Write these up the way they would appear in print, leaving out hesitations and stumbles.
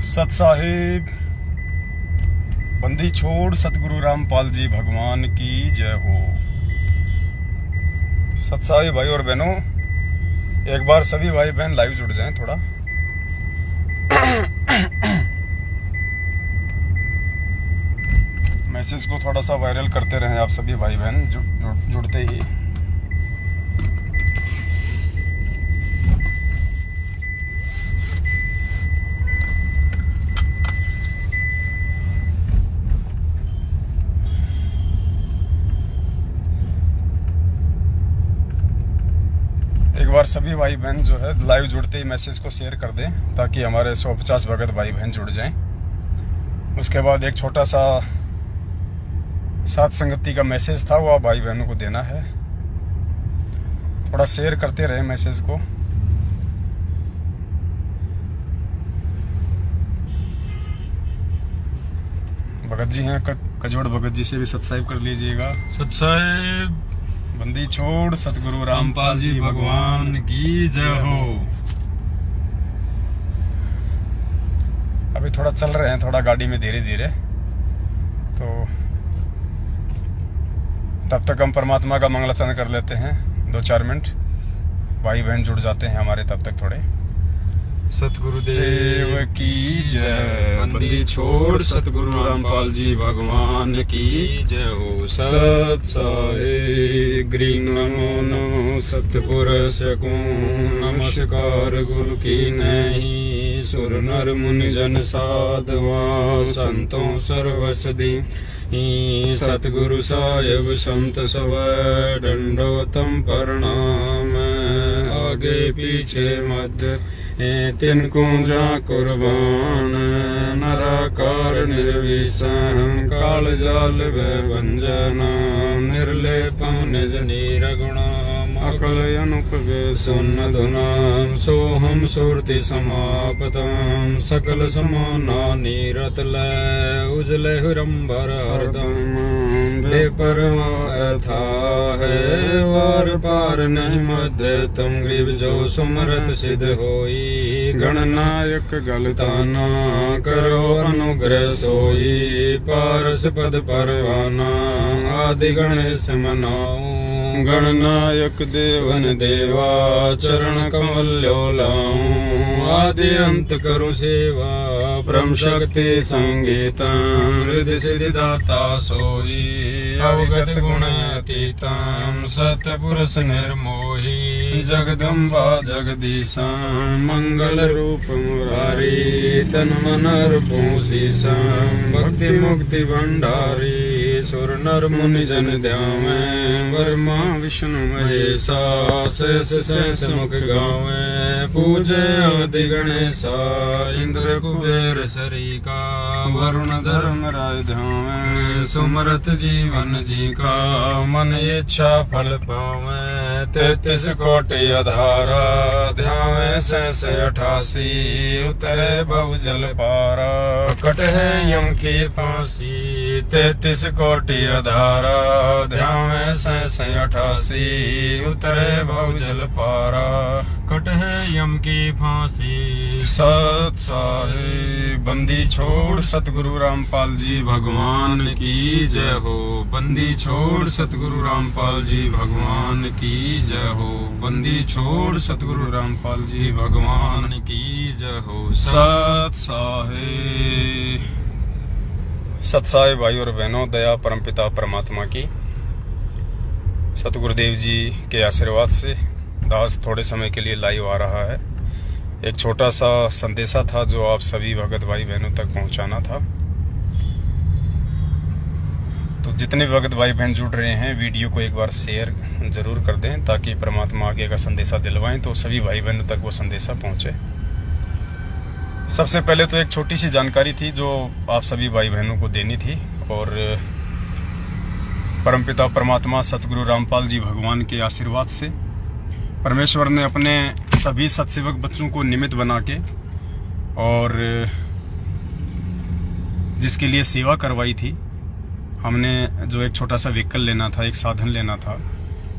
सत साहिब बंदी छोड़ सतगुरु रामपाल जी भगवान की जय हो। सत साहिब भाई और बहनों, एक बार सभी भाई बहन लाइव जुड़ जाएं थोड़ा। मैसेज को थोड़ा सा वायरल करते रहें आप सभी भाई बहन जुड़ते ही। एक बार सभी भाई बहन जो है लाइव जुड़ते ही मैसेज को शेयर कर दें ताकि हमारे 150 भगत भाई बहन जुड़ जाएं। उसके बाद एक छोटा सा साथ संगति का मैसेज था, वो आप भाई बहनों को देना है। थोड़ा शेयर करते रहे मैसेज को। भगत जी हैं कजोड़ भगत जी से भी सब्सक्राइब कर लीजिएगा। सब्सक्राइब बंदी छोड़ सतगुरु रामपाल जी भगवान की जय हो। अभी थोड़ा चल रहे हैं, थोड़ा गाड़ी में धीरे धीरे, तो तब तक हम परमात्मा का मंगलाचरण कर लेते हैं 2-4 मिनट। भाई बहन जुड़ जाते हैं हमारे तब तक थोड़े। सतगुरुदेव की जय। बंदी छोड़ सतगुरु रामपाल जी भगवान की जय हो। सत साहिब ग्रीन नमो नमो सतपुरुष को नमस्कार गुरु की नहीं। सुर नर मुनि जन साधवा संतों सर्वसदी। सतगुरु साहिब संत सब दंडोतम प्रणाम। आगे पीछे मध्य तिनको जा कुर्बान। नराकार निर्विषम काल जाल भंजना। निर्लेपम निज नीरगुणाम अकल अनुपवेशन धुनाम। सोहम सुरति समापतम सकल समाना नीरत लय। उजले हुरम्बर हरदम बेपरवाह था है। वार पार नहीं मध्य तुम ग्रीव जो सुमरत सिद्ध होई। गणनायक गलताना करो अनुग्रह सोई। पारस पद परवाना आदि गणेश मनाओ। गणनायक देवन देवा चरण कमल्यो लाऊं। आदि अंत करो सेवा परम शक्ति संगीतम। हृदय सिद्धिदाता सोई अवगत गुण अतीतम। सतपुरुष निर्मोही जगदम्बा जगदीशा। मंगल रूप मुरारी तन मन अर्पों शीशम। भक्ति मुक्ति भंडारी सुर नर मुनि जन ध्यावें। वर्मा विष्णु महेशा शेष शेष मुख गावें। पूजे आदि गणेशा इंद्र कुबेर शरीका। वरुण धर्म राय ध्यावें। सुमरत जीवन जी का मन इच्छा फल पावें। 33 कोटि अधारा ध्यावें शेष 88। उतरे बहु जल पारा कट है यम की फांसी। 33 कोटि अधारा ध्यावें शेष 88। उतरे बहु जल पारा कट है यम की फांसी। सत साहिब बंदी छोड़ सतगुरु रामपाल जी भगवान की जय हो। बंदी छोड़ सतगुरु रामपाल जी भगवान की जय हो। बंदी छोड़ सतगुरु रामपाल जी भगवान की जय हो। सत साहिब। सत साहिब भाई और बहनों, दया परमपिता परमात्मा की सतगुरुदेव जी के आशीर्वाद से दास थोड़े समय के लिए लाइव आ रहा है। एक छोटा सा संदेशा था जो आप सभी भगत भाई बहनों तक पहुंचाना था। तो जितने भगत भाई बहन जुड़ रहे हैं वीडियो को एक बार शेयर जरूर कर दें ताकि परमात्मा आगे का संदेशा दिलवाएं तो सभी भाई बहनों तक वो संदेशा पहुंचे। सबसे पहले तो एक छोटी सी जानकारी थी जो आप सभी भाई बहनों को देनी थी। और परमपिता परमात्मा सतगुरु रामपाल जी भगवान के आशीर्वाद से परमेश्वर ने अपने सभी सत्सेवक बच्चों को निमित्त बना के और जिसके लिए सेवा करवाई थी हमने, जो एक छोटा सा व्हीकल लेना था, एक साधन लेना था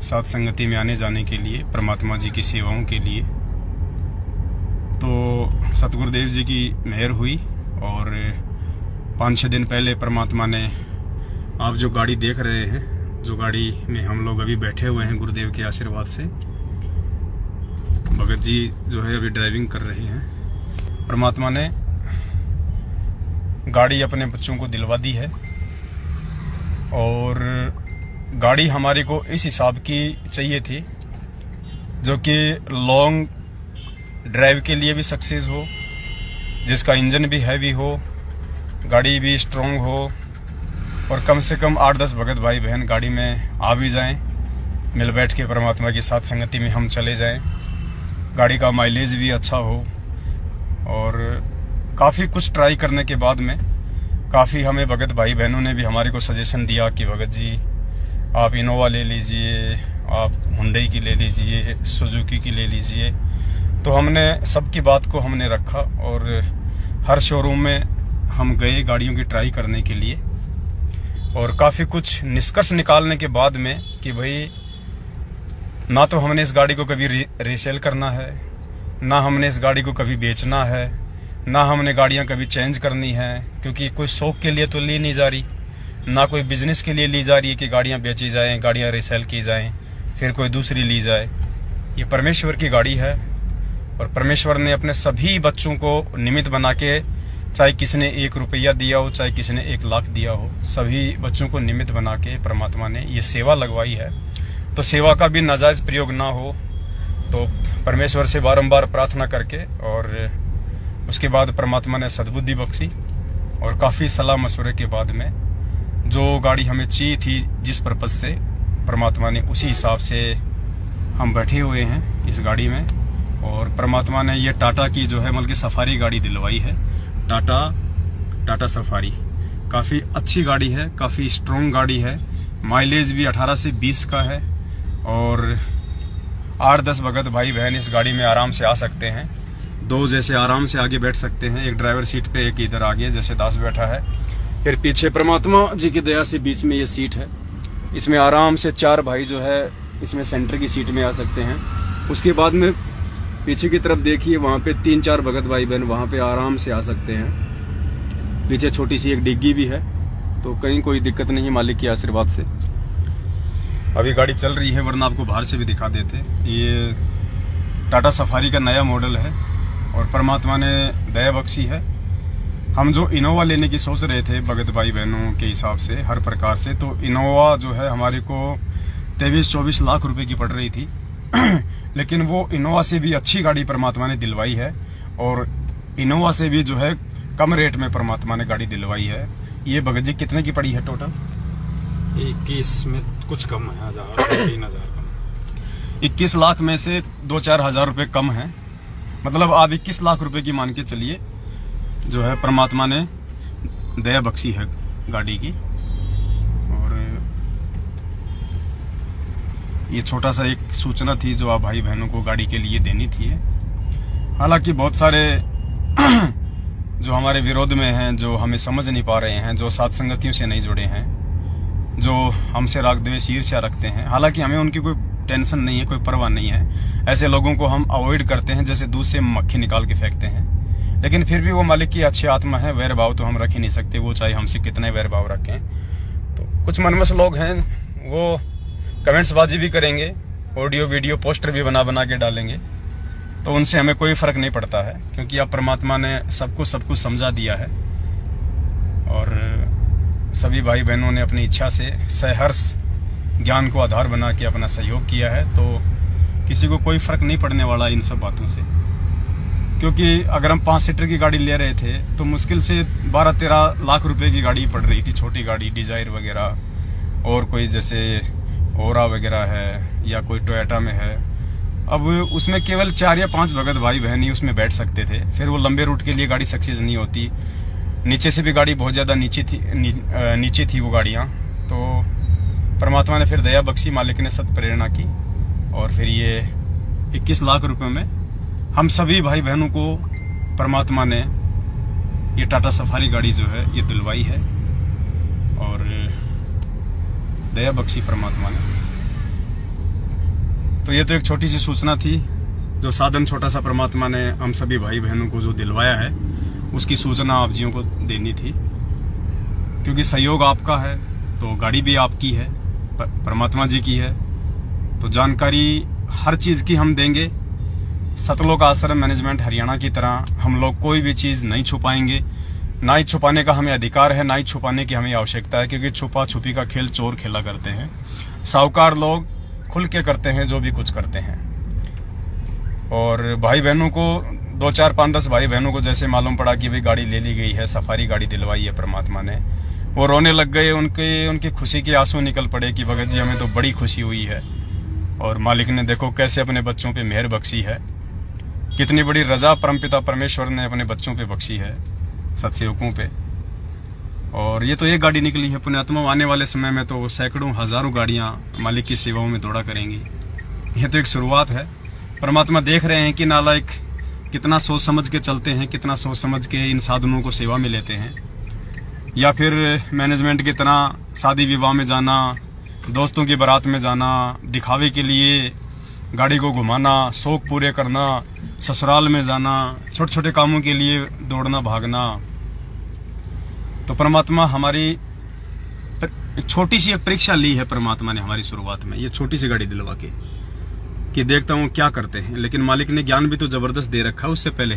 साथ संगति में आने जाने के लिए, परमात्मा जी की सेवाओं के लिए, तो सतगुरुदेव जी की मेहर हुई और 5-6 दिन पहले परमात्मा ने, आप जो गाड़ी देख रहे हैं, जो गाड़ी में हम लोग अभी बैठे हुए हैं गुरुदेव के आशीर्वाद से, भगत जी जो है अभी ड्राइविंग कर रहे हैं, परमात्मा ने गाड़ी अपने बच्चों को दिलवा दी है। और गाड़ी हमारे को इस हिसाब की चाहिए थी जो कि लॉन्ग ड्राइव के लिए भी सक्सेस हो, जिसका इंजन भी हैवी हो, गाड़ी भी स्ट्रॉन्ग हो, और कम से कम 8-10 भगत भाई बहन गाड़ी में आ भी जाएं, मिल बैठ के परमात्मा की साथ संगति में हम चले जाएं, गाड़ी का माइलेज भी अच्छा हो। और काफ़ी कुछ ट्राई करने के बाद में काफ़ी हमें भगत भाई बहनों ने भी हमारे को सजेशन दिया कि भगत जी आप इनोवा ले लीजिए, आप हुंडई की ले लीजिए, सुजुकी की ले लीजिए। तो हमने सबकी बात को हमने रखा और हर शोरूम में हम गए गाड़ियों की ट्राई करने के लिए, और काफ़ी कुछ निष्कर्ष निकालने के बाद में कि भाई ना तो हमने इस गाड़ी को कभी रीसेल करना है, ना हमने इस गाड़ी को कभी बेचना है, ना हमने गाड़ियां कभी चेंज करनी है, क्योंकि कोई शौक के लिए तो ली नहीं जा रही, ना कोई बिजनेस के लिए ली जा रही है कि गाड़ियां बेची जाएं, गाड़ियां रीसेल की जाएं, फिर कोई दूसरी ली जाए। ये परमेश्वर की गाड़ी है और परमेश्वर ने अपने सभी बच्चों को निमित्त बना के, चाहे किसी ने 1 रुपया दिया हो, चाहे किसी ने 1 लाख दिया हो, सभी बच्चों को निमित्त बना के परमात्मा ने ये सेवा लगवाई है। तो सेवा का भी नाजायज प्रयोग ना हो, तो परमेश्वर से बारंबार प्रार्थना करके और उसके बाद परमात्मा ने सद्बुद्धि बख्शी, और काफ़ी सलाह मशवरे के बाद में जो गाड़ी हमें चाहिए थी जिस पर्पज से, परमात्मा ने उसी हिसाब से हम बैठे हुए हैं इस गाड़ी में। और परमात्मा ने ये टाटा की जो है बल्कि सफारी गाड़ी दिलवाई है, टाटा सफारी। काफ़ी अच्छी गाड़ी है, काफ़ी स्ट्रॉन्ग गाड़ी है, माइलेज भी 18 से 20 का है, और 8-10 भगत भाई बहन इस गाड़ी में आराम से आ सकते हैं। 2 जैसे आराम से आगे बैठ सकते हैं, एक ड्राइवर सीट पे, एक इधर आगे जैसे दास बैठा है, फिर पीछे परमात्मा जी की दया से बीच में ये सीट है। इसमें आराम से 4 भाई जो है इसमें सेंटर की सीट में आ सकते हैं। उसके बाद में पीछे की तरफ देखिए, वहाँ पे 3-4 भगत भाई बहन वहाँ पे आराम से आ सकते हैं। पीछे छोटी सी एक डिग्गी भी है, तो कहीं कोई दिक्कत नहीं मालिक के आशीर्वाद से। अभी गाड़ी चल रही है, वरना आपको बाहर से भी दिखा देते। ये टाटा सफारी का नया मॉडल है और परमात्मा ने दया बख्शी है। हम जो इनोवा लेने की सोच रहे थे भगत भाई बहनों के हिसाब से हर प्रकार से, तो इनोवा जो है हमारे को 23-24 लाख रुपए की पड़ रही थी लेकिन वो इनोवा से भी अच्छी गाड़ी परमात्मा ने दिलवाई है, और इनोवा से भी जो है कम रेट में परमात्मा ने गाड़ी दिलवाई है। ये भगत जी कितने की पड़ी है टोटल? 21 में कुछ कम है, 3,000 कम। 21 लाख में से 2-4 हज़ार रुपये कम है, मतलब आप 21 लाख रुपए की मान के चलिए जो है परमात्मा ने दया बख्शी है गाड़ी की। और ये छोटा सा एक सूचना थी जो आप भाई बहनों को गाड़ी के लिए देनी थी। हालांकि बहुत सारे जो हमारे विरोध में हैं, जो हमें समझ नहीं पा रहे हैं, जो साथ संगतियों से नहीं जुड़े हैं, जो हमसे राग द्वेष ईर्ष्या रखते हैं, हालांकि हमें उनकी कोई टेंशन नहीं है, कोई परवाह नहीं है। ऐसे लोगों को हम अवॉइड करते हैं जैसे दूध से मक्खी निकाल के फेंकते हैं। लेकिन फिर भी वो मालिक की अच्छी आत्मा है, वैर भाव तो हम रख ही नहीं सकते, वो चाहे हमसे कितने वैर भाव रखें। तो कुछ मनमस लोग हैं, वो कमेंट्सबाजी भी करेंगे, ऑडियो वीडियो पोस्टर भी बना बना के डालेंगे, तो उनसे हमें कोई फर्क नहीं पड़ता है, क्योंकि अब परमात्मा ने सबको सब कुछ समझा दिया है। और सभी भाई बहनों ने अपनी इच्छा से सहर्ष ज्ञान को आधार बना के अपना सहयोग किया है, तो किसी को कोई फर्क नहीं पड़ने वाला इन सब बातों से। क्योंकि अगर हम 5 सीटर की गाड़ी ले रहे थे तो मुश्किल से 12-13 लाख रुपए की गाड़ी पड़ रही थी, छोटी गाड़ी डिजायर वगैरह, और कोई जैसे ओरा वगैरह है या कोई टोयोटा में है। अब उसमें केवल 4 या 5 भगत भाई बहन ही उसमें बैठ सकते थे, फिर वो लंबे रूट के लिए गाड़ी सक्सेस नहीं होती। नीचे से भी गाड़ी बहुत ज़्यादा नीचे थी वो गाड़ियाँ। तो परमात्मा ने फिर दया बख्शी, मालिक ने सत प्रेरणा की, और फिर ये 21 लाख रुपए में हम सभी भाई बहनों को परमात्मा ने ये टाटा सफारी गाड़ी जो है ये दिलवाई है और दया बख्शी परमात्मा ने। तो ये तो एक छोटी सी सूचना थी, जो साधन छोटा सा परमात्मा ने हम सभी भाई बहनों को जो दिलवाया है उसकी सूचना आप जियों को देनी थी, क्योंकि सहयोग आपका है तो गाड़ी भी आपकी है, परमात्मा जी की है, तो जानकारी हर चीज की हम देंगे। सतलोक आश्रम मैनेजमेंट हरियाणा की तरह हम लोग कोई भी चीज नहीं छुपाएंगे, ना ही छुपाने का हमें अधिकार है, ना ही छुपाने की हमें आवश्यकता है, क्योंकि छुपा छुपी का खेल चोर खेला करते हैं। साहूकार लोग खुल के करते हैं जो भी कुछ करते हैं। और भाई बहनों को 2, 4, 5, 10 भाई बहनों को जैसे मालूम पड़ा कि भाई गाड़ी ले ली गई है, सफारी गाड़ी दिलवाई है परमात्मा ने, वो रोने लग गए। उनकी खुशी के आंसू निकल पड़े कि भगत जी हमें तो बड़ी खुशी हुई है और मालिक ने देखो कैसे अपने बच्चों पे मेहर बख्शी है, कितनी बड़ी रजा परमपिता परमेश्वर ने अपने बच्चों पे बख्शी है, सत्सेवकों पे। और ये तो एक गाड़ी निकली है पुण्यात्मा, आने वाले समय में तो सैकड़ों हजारों गाड़ियां मालिक की सेवाओं में दौड़ा करेंगी। यह तो एक शुरुआत है। परमात्मा देख रहे हैं कि नालायक कितना सोच समझ के चलते हैं, कितना सोच समझ के इन साधनों को सेवा में लेते हैं, या फिर मैनेजमेंट की तरह शादी विवाह में जाना, दोस्तों की बारात में जाना, दिखावे के लिए गाड़ी को घुमाना, शौक पूरे करना, ससुराल में जाना, छोटे छोटे कामों के लिए दौड़ना भागना। तो परमात्मा हमारी एक छोटी सी एक परीक्षा ली है परमात्मा ने हमारी शुरुआत में, ये छोटी सी गाड़ी दिलवा के कि देखता हूँ क्या करते हैं। लेकिन मालिक ने ज्ञान भी तो जबरदस्त दे रखा है उससे पहले।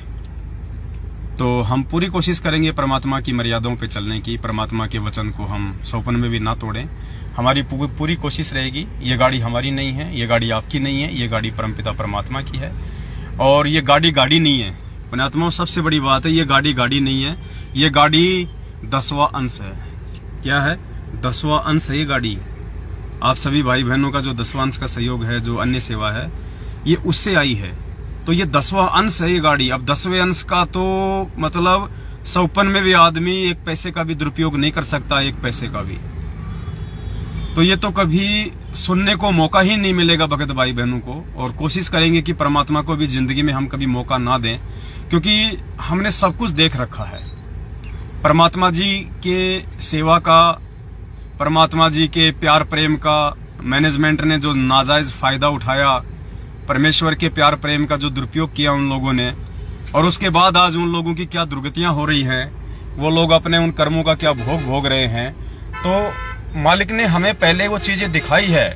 तो हम पूरी कोशिश करेंगे परमात्मा की मर्यादाओं पे चलने की, परमात्मा के वचन को हम सौपन में भी ना तोड़ें। हमारी पूरी कोशिश रहेगी। ये गाड़ी हमारी नहीं है, ये गाड़ी आपकी नहीं है, ये गाड़ी परमपिता परमात्मा की है। और ये गाड़ी नहीं है पुण्यात्मा, सबसे बड़ी बात है, ये गाड़ी नहीं है, ये गाड़ी 10वां अंश है। क्या है? 10वां अंश है ये गाड़ी। आप सभी भाई बहनों का जो 10वां अंश का सहयोग है, जो अन्य सेवा है, ये उससे आई है। तो ये 10वां अंश है ये गाड़ी। अब 10वें अंश का तो मतलब सौपन में भी आदमी एक पैसे का भी दुरुपयोग नहीं कर सकता, एक पैसे का भी। तो ये तो कभी सुनने को मौका ही नहीं मिलेगा भगत भाई बहनों को। और कोशिश करेंगे कि परमात्मा को भी जिंदगी में हम कभी मौका ना दें, क्योंकि हमने सब कुछ देख रखा है। परमात्मा जी के सेवा का, परमात्मा जी के प्यार प्रेम का मैनेजमेंट ने जो नाजायज फायदा उठाया, परमेश्वर के प्यार प्रेम का जो दुरुपयोग किया उन लोगों ने, और उसके बाद आज उन लोगों की क्या दुर्गतियां हो रही हैं, वो लोग अपने उन कर्मों का क्या भोग रहे हैं। तो मालिक ने हमें पहले वो चीजें दिखाई है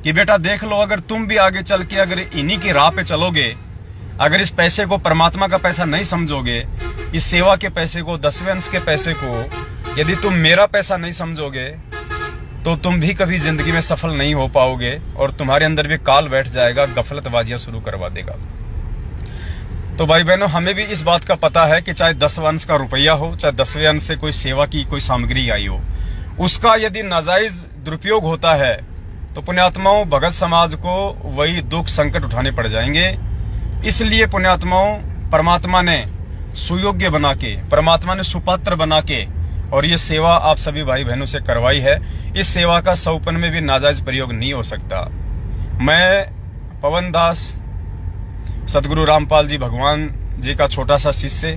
कि बेटा देख लो, अगर तुम भी आगे चल के अगर इन्हीं की राह पे चलोगे, अगर इस पैसे को परमात्मा का पैसा नहीं समझोगे, इस सेवा के पैसे को, 10वें अंश के पैसे को यदि तुम मेरा पैसा नहीं समझोगे, तो तुम भी कभी जिंदगी में सफल नहीं हो पाओगे और तुम्हारे अंदर भी काल बैठ जाएगा, गफलतबाजियां शुरू करवा देगा। तो भाई बहनों, हमें भी इस बात का पता है कि चाहे 10वां अंश का रुपया हो, चाहे 10वें अंश से कोई सेवा की कोई सामग्री आई हो, उसका यदि नाजायज दुरुपयोग होता है तो पुण्यात्माओं भगत समाज को वही दुख संकट उठाने पड़ जाएंगे। इसलिए पुण्यात्माओं परमात्मा ने सुयोग्य बना के, परमात्मा ने सुपात्र बना के और ये सेवा आप सभी भाई बहनों से करवाई है। इस सेवा का सौपन में भी नाजायज प्रयोग नहीं हो सकता। मैं पवन दास, सदगुरु रामपाल जी भगवान जी का छोटा सा शिष्य,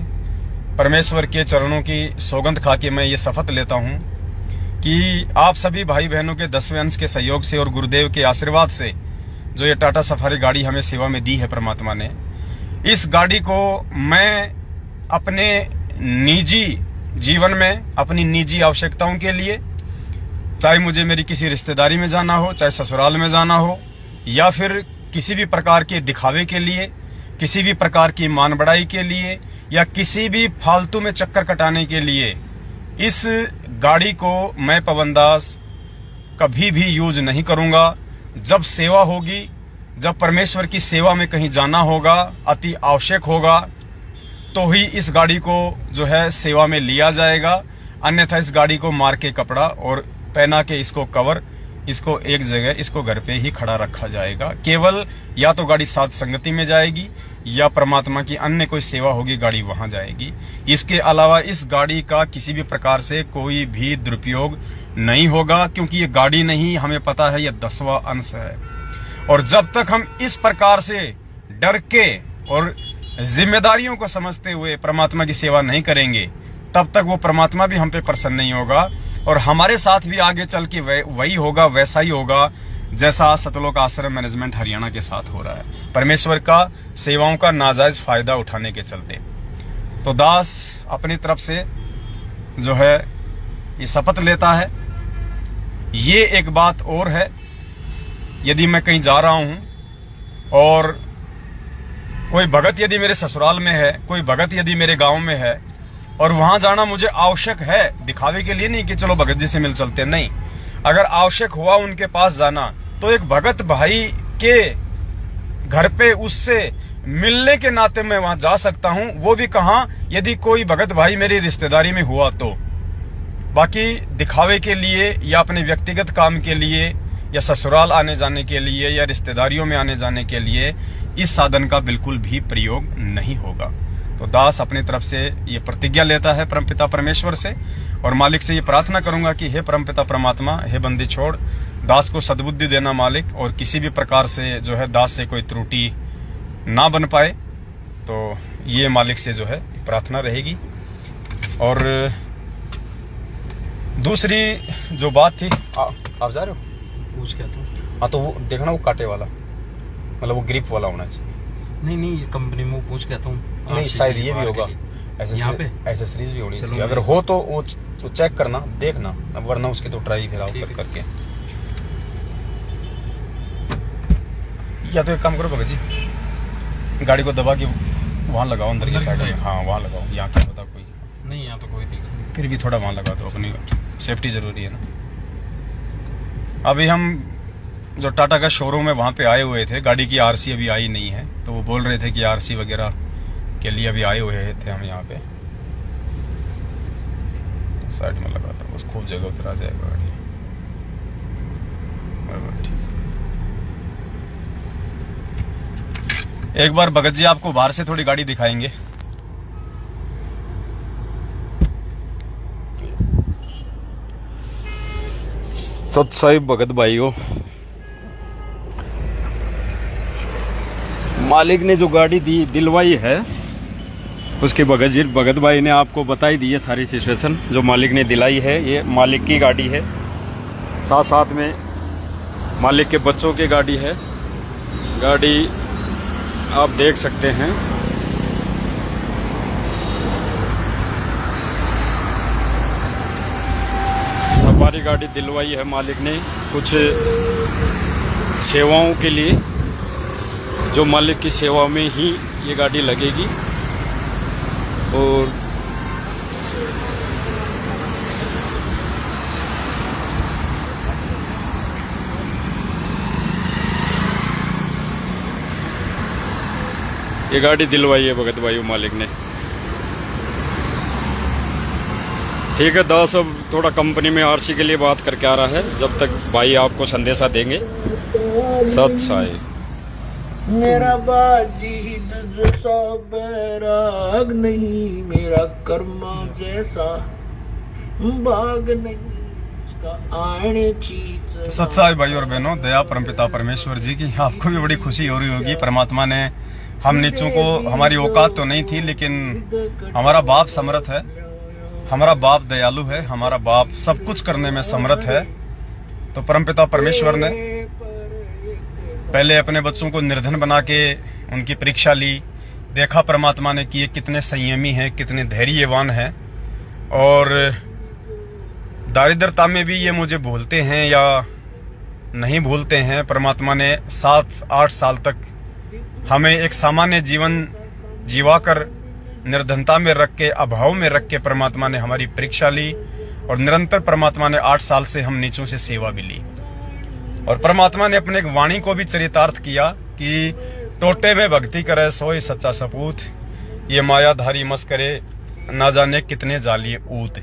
परमेश्वर के चरणों की सौगंध खा के मैं ये शपथ लेता हूं कि आप सभी भाई बहनों के 10वें अंश के सहयोग से और गुरुदेव के आशीर्वाद से जो ये टाटा सफारी गाड़ी हमें सेवा में दी है परमात्मा ने, इस गाड़ी को मैं अपने निजी जीवन में, अपनी निजी आवश्यकताओं के लिए, चाहे मुझे मेरी किसी रिश्तेदारी में जाना हो, चाहे ससुराल में जाना हो, या फिर किसी भी प्रकार के दिखावे के लिए, किसी भी प्रकार की मान बढ़ाई के लिए, या किसी भी फालतू में चक्कर कटाने के लिए, इस गाड़ी को मैं पवन दास कभी भी यूज नहीं करूंगा। जब सेवा होगी, जब परमेश्वर की सेवा में कहीं जाना होगा, अति आवश्यक होगा, तो ही इस गाड़ी को जो है सेवा में लिया जाएगा। अन्यथा इस गाड़ी को मार के कपड़ा और पहना के इसको कवर, इसको एक जगह, इसको घर पे ही खड़ा रखा जाएगा। केवल या तो गाड़ी साध संगति में जाएगी या परमात्मा की अन्य कोई सेवा होगी, गाड़ी वहां जाएगी। इसके अलावा इस गाड़ी का किसी भी प्रकार से कोई भी दुरुपयोग नहीं होगा, क्योंकि ये गाड़ी नहीं, हमें पता है ये 10वां अंश है। और जब तक हम इस प्रकार से डर के और जिम्मेदारियों को समझते हुए परमात्मा की सेवा नहीं करेंगे, तब तक वो परमात्मा भी हम पे प्रसन्न नहीं होगा और हमारे साथ भी आगे चल के वही होगा, वैसा ही होगा जैसा सतलोक आश्रम मैनेजमेंट हरियाणा के साथ हो रहा है, परमेश्वर का सेवाओं का नाजायज फायदा उठाने के चलते। तो दास अपनी तरफ से जो है ये शपथ लेता है। ये एक बात और है, यदि मैं कहीं जा रहा हूं और कोई भगत यदि मेरे ससुराल में है, कोई भगत यदि मेरे गांव में है और वहां जाना मुझे आवश्यक है, दिखावे के लिए नहीं कि चलो भगत जी से मिल चलते, नहीं, अगर आवश्यक हुआ उनके पास जाना तो एक भगत भाई के घर पे उससे मिलने के नाते मैं वहां जा सकता हूं, वो भी कहां, यदि कोई भगत भाई मेरी रिश्तेदारी में हुआ तो। बाकी दिखावे के लिए या अपने व्यक्तिगत काम के लिए या ससुराल आने जाने के लिए या रिश्तेदारियों में आने जाने के लिए इस साधन का बिल्कुल भी प्रयोग नहीं होगा। तो दास अपनी तरफ से ये प्रतिज्ञा लेता है परमपिता परमेश्वर से और मालिक से ये प्रार्थना करूंगा कि हे परमपिता परमात्मा, हे बंदी छोड़, दास को सद्बुद्धि देना मालिक, और किसी भी प्रकार से जो है दास से कोई त्रुटि ना बन पाए। तो ये मालिक से जो है प्रार्थना रहेगी। और दूसरी जो बात थी, आप जा रहे हो? पूछ क्या था? हाँ, तो वो देखना, वो कांटे वाला, मतलब वो ग्रिप वाला होना चाहिए। नहीं, ये कंपनी में वो पूछ कहता हूँ। नहीं, शायद ये भी होगा, यहाँ पे एसेसरीज भी होनी चाहिए। अगर हो तो वो चेक करना, देखना, वरना उसकी तो ट्राई फिर आओ करके। या तो एक काम करो भगत जी, गाड़ी को दबा के वहां लगाओ, अंदर की साइड में। हाँ, वहां लगाओ, यहाँ क्या पता कोई नहीं, यहाँ तो कोई दिक्कत, फिर भी थोड़ा वहां लगा दो, अपनी सेफ्टी जरूरी है ना। अभी हम जो टाटा का शोरूम है वहां पे आए हुए थे, गाड़ी की आरसी अभी आई नहीं है, तो वो बोल रहे थे कि आरसी वगैरह के लिए अभी आए हुए थे हम यहाँ पे। साइड में लगाता हूँ, बस खूब जगह पर आ जाएगा गाड़ी। ठीक, एक बार भगत जी आपको बाहर से थोड़ी गाड़ी दिखाएंगे। सत साहिब भगत भाई हो, मालिक ने जो गाड़ी दी दिलवाई है, उसके भगत भाई ने आपको बताई दी है सारी सिचुएशन जो मालिक ने दिलाई है। ये मालिक की गाड़ी है, साथ साथ में मालिक के बच्चों की गाड़ी है। गाड़ी आप देख सकते हैं, सवारी गाड़ी दिलवाई है मालिक ने कुछ सेवाओं के लिए, जो मालिक की सेवा में ही ये गाड़ी लगेगी। और ये गाड़ी दिलवाई है भगत भाई मालिक ने। ठीक है दास, अब थोड़ा कंपनी में आरसी के लिए बात करके आ रहा है, जब तक भाई आपको संदेशा देंगे। सत साई। मेरा बाजी जैसा बैराग नहीं, मेरा कर्मा जैसा बाग नहीं, उसका आने चीज। सत्साई भाई और बहनों, दया परमपिता परमेश्वर जी की आपको भी बड़ी खुशी हो रही होगी। परमात्मा ने हम नीचों को, हमारी औकात तो नहीं थी, लेकिन हमारा बाप समर्थ है, हमारा बाप दयालु है, हमारा बाप सब कुछ करने में समर्थ है। तो परमपिता परमेश्वर ने पहले अपने बच्चों को निर्धन बना के उनकी परीक्षा ली, देखा परमात्मा ने कि ये कितने संयमी हैं, कितने धैर्यवान हैं, और दारिद्रता में भी ये मुझे भूलते हैं या नहीं भूलते हैं। परमात्मा ने 7-8 साल तक हमें एक सामान्य जीवन जीवाकर निर्धनता में रख के, अभाव में रख के परमात्मा ने हमारी परीक्षा ली, और निरंतर परमात्मा ने 8 साल से हम नीचों से सेवा भी ली। और परमात्मा ने अपने एक वाणी को भी चरितार्थ किया कि टोटे में भक्ति करे सोई सच्चा सपूत, ये मायाधारी मस करे ना जाने कितने जालिए ऊत।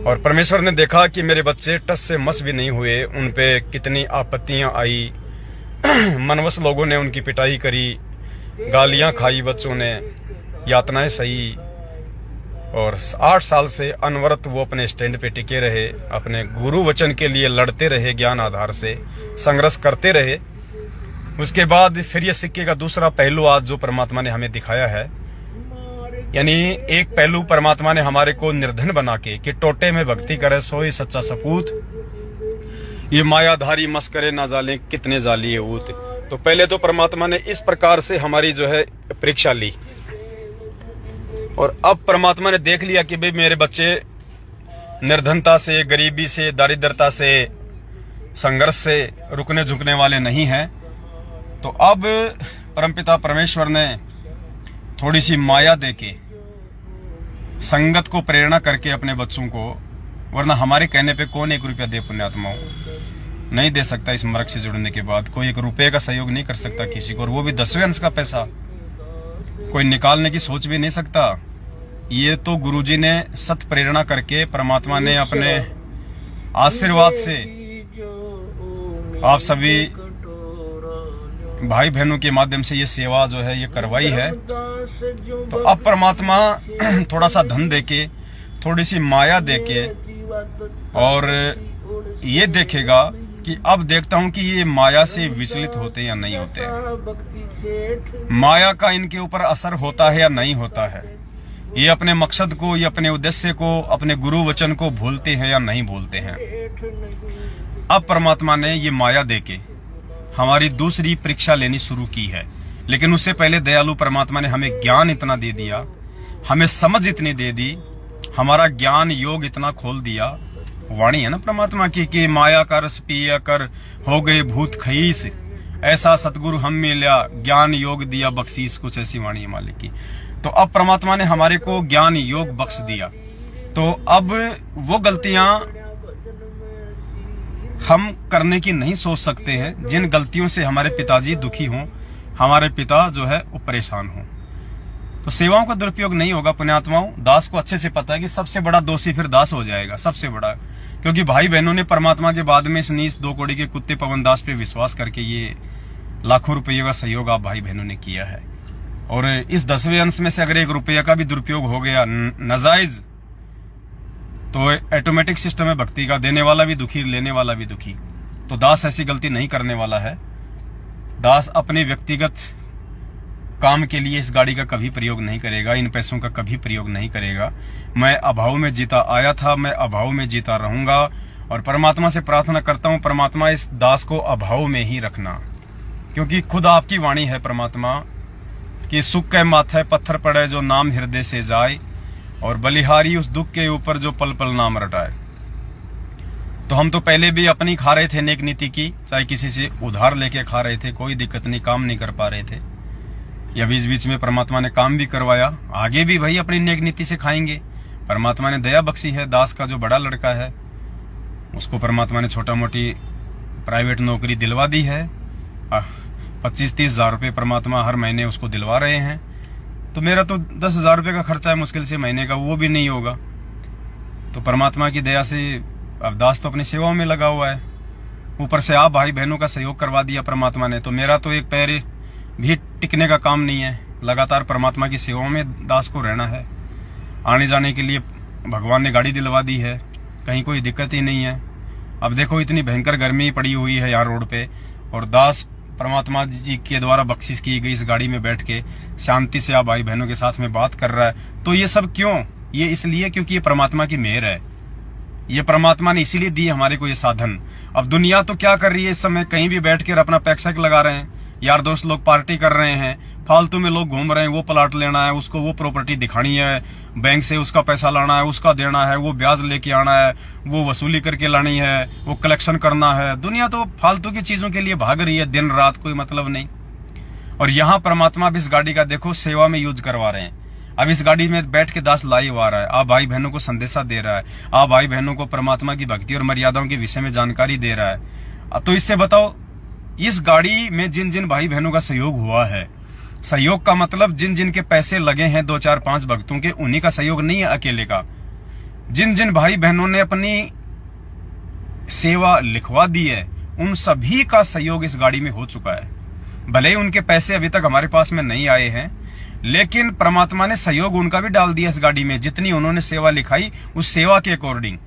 और परमेश्वर ने देखा कि मेरे बच्चे टस से मस भी नहीं हुए, उन पे कितनी आपत्तियां आई, मनवस लोगों ने उनकी पिटाई करी, गालियां खाई बच्चों ने, यातनाएं सही, और 8 साल से अनवरत वो अपने स्टैंड पे टिके रहे, अपने गुरु वचन के लिए लड़ते रहे, ज्ञान आधार से संघर्ष करते रहे। उसके बाद फिर ये सिक्के का दूसरा पहलू आज जो परमात्मा ने हमें दिखाया है, यानी एक पहलू परमात्मा ने हमारे को निर्धन बना के कि टोटे में भक्ति करे सोई सच्चा सपूत, ये मायाधारी मस्करे ना जाले कितने जाली ऊत। तो पहले तो परमात्मा ने इस प्रकार से हमारी जो है परीक्षा ली, और अब परमात्मा ने देख लिया कि भाई मेरे बच्चे निर्धनता से, गरीबी से, दारिद्रता से, संघर्ष से रुकने झुकने वाले नहीं हैं। तो अब परमपिता परमेश्वर ने थोड़ी सी माया देके, संगत को प्रेरणा करके अपने बच्चों को, वरना हमारे कहने पे कौन 1 रुपया दे पुण्यात्माओं, नहीं दे सकता। इस मर्ग से जुड़ने के बाद कोई 1 रुपये का सहयोग नहीं कर सकता किसी को, और वो भी 10वें अंश का पैसा कोई निकालने की सोच भी नहीं सकता। ये तो गुरुजी ने सत प्रेरणा करके, परमात्मा ने अपने आशीर्वाद से आप सभी भाई बहनों के माध्यम से ये सेवा जो है ये करवाई है। तो अब परमात्मा थोड़ा सा धन देके, थोड़ी सी माया देके, और ये देखेगा कि अब देखता हूं कि ये माया से विचलित होते या नहीं होते हैं, माया का इनके ऊपर असर होता है या नहीं होता है, ये अपने मकसद को, ये अपने उद्देश्य को, अपने गुरु वचन को भूलते हैं या नहीं भूलते हैं। अब परमात्मा ने ये माया देके हमारी दूसरी परीक्षा लेनी शुरू की है। लेकिन उससे पहले दयालु परमात्मा ने हमें ज्ञान इतना दे दिया, हमें समझ इतनी दे दी, हमारा ज्ञान योग इतना खोल दिया। वाणी है ना परमात्मा की कि माया का रस पिया कर हो गए भूत खईस, ऐसा सतगुरु हम मिला ज्ञान योग दिया बख्शीस, कुछ ऐसी वाणी है मालिक की। तो अब परमात्मा ने हमारे को ज्ञान योग बख्श दिया। तो अब वो गलतियां हम करने की नहीं सोच सकते हैं जिन गलतियों से हमारे पिताजी दुखी हों, हमारे पिता जो है वो परेशान हों। तो सेवाओं का दुरुपयोग नहीं होगा पुण्यात्माओं। दास को अच्छे से पता है कि सबसे बड़ा दोषी फिर दास हो जाएगा, सबसे बड़ा, क्योंकि भाई बहनों ने परमात्मा के बाद में इस नीच 2 कौड़ी के कुत्ते पवन दास पे विश्वास करके ये लाखों रुपये का सहयोग आप भाई बहनों ने किया है। और इस 10वें अंश में से अगर 1 रुपया का भी दुरुपयोग हो गया नाजायज, तो ऑटोमेटिक सिस्टम है भक्ति का, देने वाला भी दुखी, लेने वाला भी दुखी। तो दास ऐसी गलती नहीं करने वाला है। दास अपने व्यक्तिगत काम के लिए इस गाड़ी का कभी प्रयोग नहीं करेगा, इन पैसों का कभी प्रयोग नहीं करेगा। मैं अभाव में जीता आया था, मैं अभाव में जीता रहूंगा, और परमात्मा से प्रार्थना करता हूं परमात्मा इस दास को अभाव में ही रखना, क्योंकि खुद आपकी वाणी है परमात्मा कि सुख के माथे पत्थर पड़े जो नाम हृदय से जाए, और बलिहारी उस दुख के ऊपर जो पल पल नाम रटाए। तो हम तो पहले भी अपनी खा रहे थे नेक नीति की, चाहे किसी से उधार लेके खा रहे थे, कोई दिक्कत नहीं, काम नहीं कर पा रहे थे, या बीच बीच में परमात्मा ने काम भी करवाया। आगे भी भाई अपनी नेक नीति से खाएंगे। परमात्मा ने दया बख्शी है। दास का जो बड़ा लड़का है उसको परमात्मा ने छोटा मोटी प्राइवेट नौकरी दिलवा दी है, 25-30 हजार रुपये परमात्मा हर महीने उसको दिलवा रहे हैं। तो मेरा तो 10,000 रुपये का खर्चा है मुश्किल से महीने का, वो भी नहीं होगा। तो परमात्मा की दया से अब दास तो अपनी सेवाओं में लगा हुआ है, ऊपर से आप भाई बहनों का सहयोग करवा दिया परमात्मा ने। तो मेरा तो एक पैर भी टिकने का काम नहीं है, लगातार परमात्मा की सेवाओं में दास को रहना है। आने जाने के लिए भगवान ने गाड़ी दिलवा दी है, कहीं कोई दिक्कत ही नहीं है। अब देखो इतनी भयंकर गर्मी पड़ी हुई है यहाँ रोड पे, और दास परमात्मा जी के द्वारा बख्शिश की गई इस गाड़ी में बैठ के शांति से आप भाई बहनों के साथ में बात कर रहा है। तो ये सब क्यों? ये इसलिए क्योंकि ये परमात्मा की मेहर है, ये परमात्मा ने इसीलिए दी हमारे को ये साधन। अब दुनिया तो क्या कर रही है इस समय, कहीं भी बैठ कर अपना पैक्सक लगा रहे हैं, यार दोस्त लोग पार्टी कर रहे हैं, फालतू में लोग घूम रहे हैं, वो प्लाट लेना है, उसको वो प्रॉपर्टी दिखानी है, बैंक से उसका पैसा लाना है, उसका देना है, वो ब्याज लेके आना है, वो वसूली करके लानी है, वो कलेक्शन करना है। दुनिया तो फालतू की चीजों के लिए भाग रही है दिन रात, कोई मतलब नहीं। और यहाँ परमात्मा अब इस गाड़ी का देखो सेवा में यूज करवा रहे हैं। अब इस गाड़ी में बैठ के दास लाइव आ रहा है, आप भाई बहनों को संदेशा दे रहा है, आप भाई बहनों को परमात्मा की भक्ति और मर्यादाओं के विषय में जानकारी दे रहा है। तो इससे बताओ, इस गाड़ी में जिन जिन भाई बहनों का सहयोग हुआ है, सहयोग का मतलब जिन जिन के पैसे लगे हैं 2, 4, 5 भक्तों के, उन्हीं का सहयोग नहीं है अकेले का। जिन जिन भाई बहनों ने अपनी सेवा लिखवा दी है, उन सभी का सहयोग इस गाड़ी में हो चुका है। भले ही उनके पैसे अभी तक हमारे पास में नहीं आए हैं, लेकिन परमात्मा ने सहयोग उनका भी डाल दिया इस गाड़ी में। जितनी उन्होंने सेवा लिखाई उस सेवा के अकॉर्डिंग,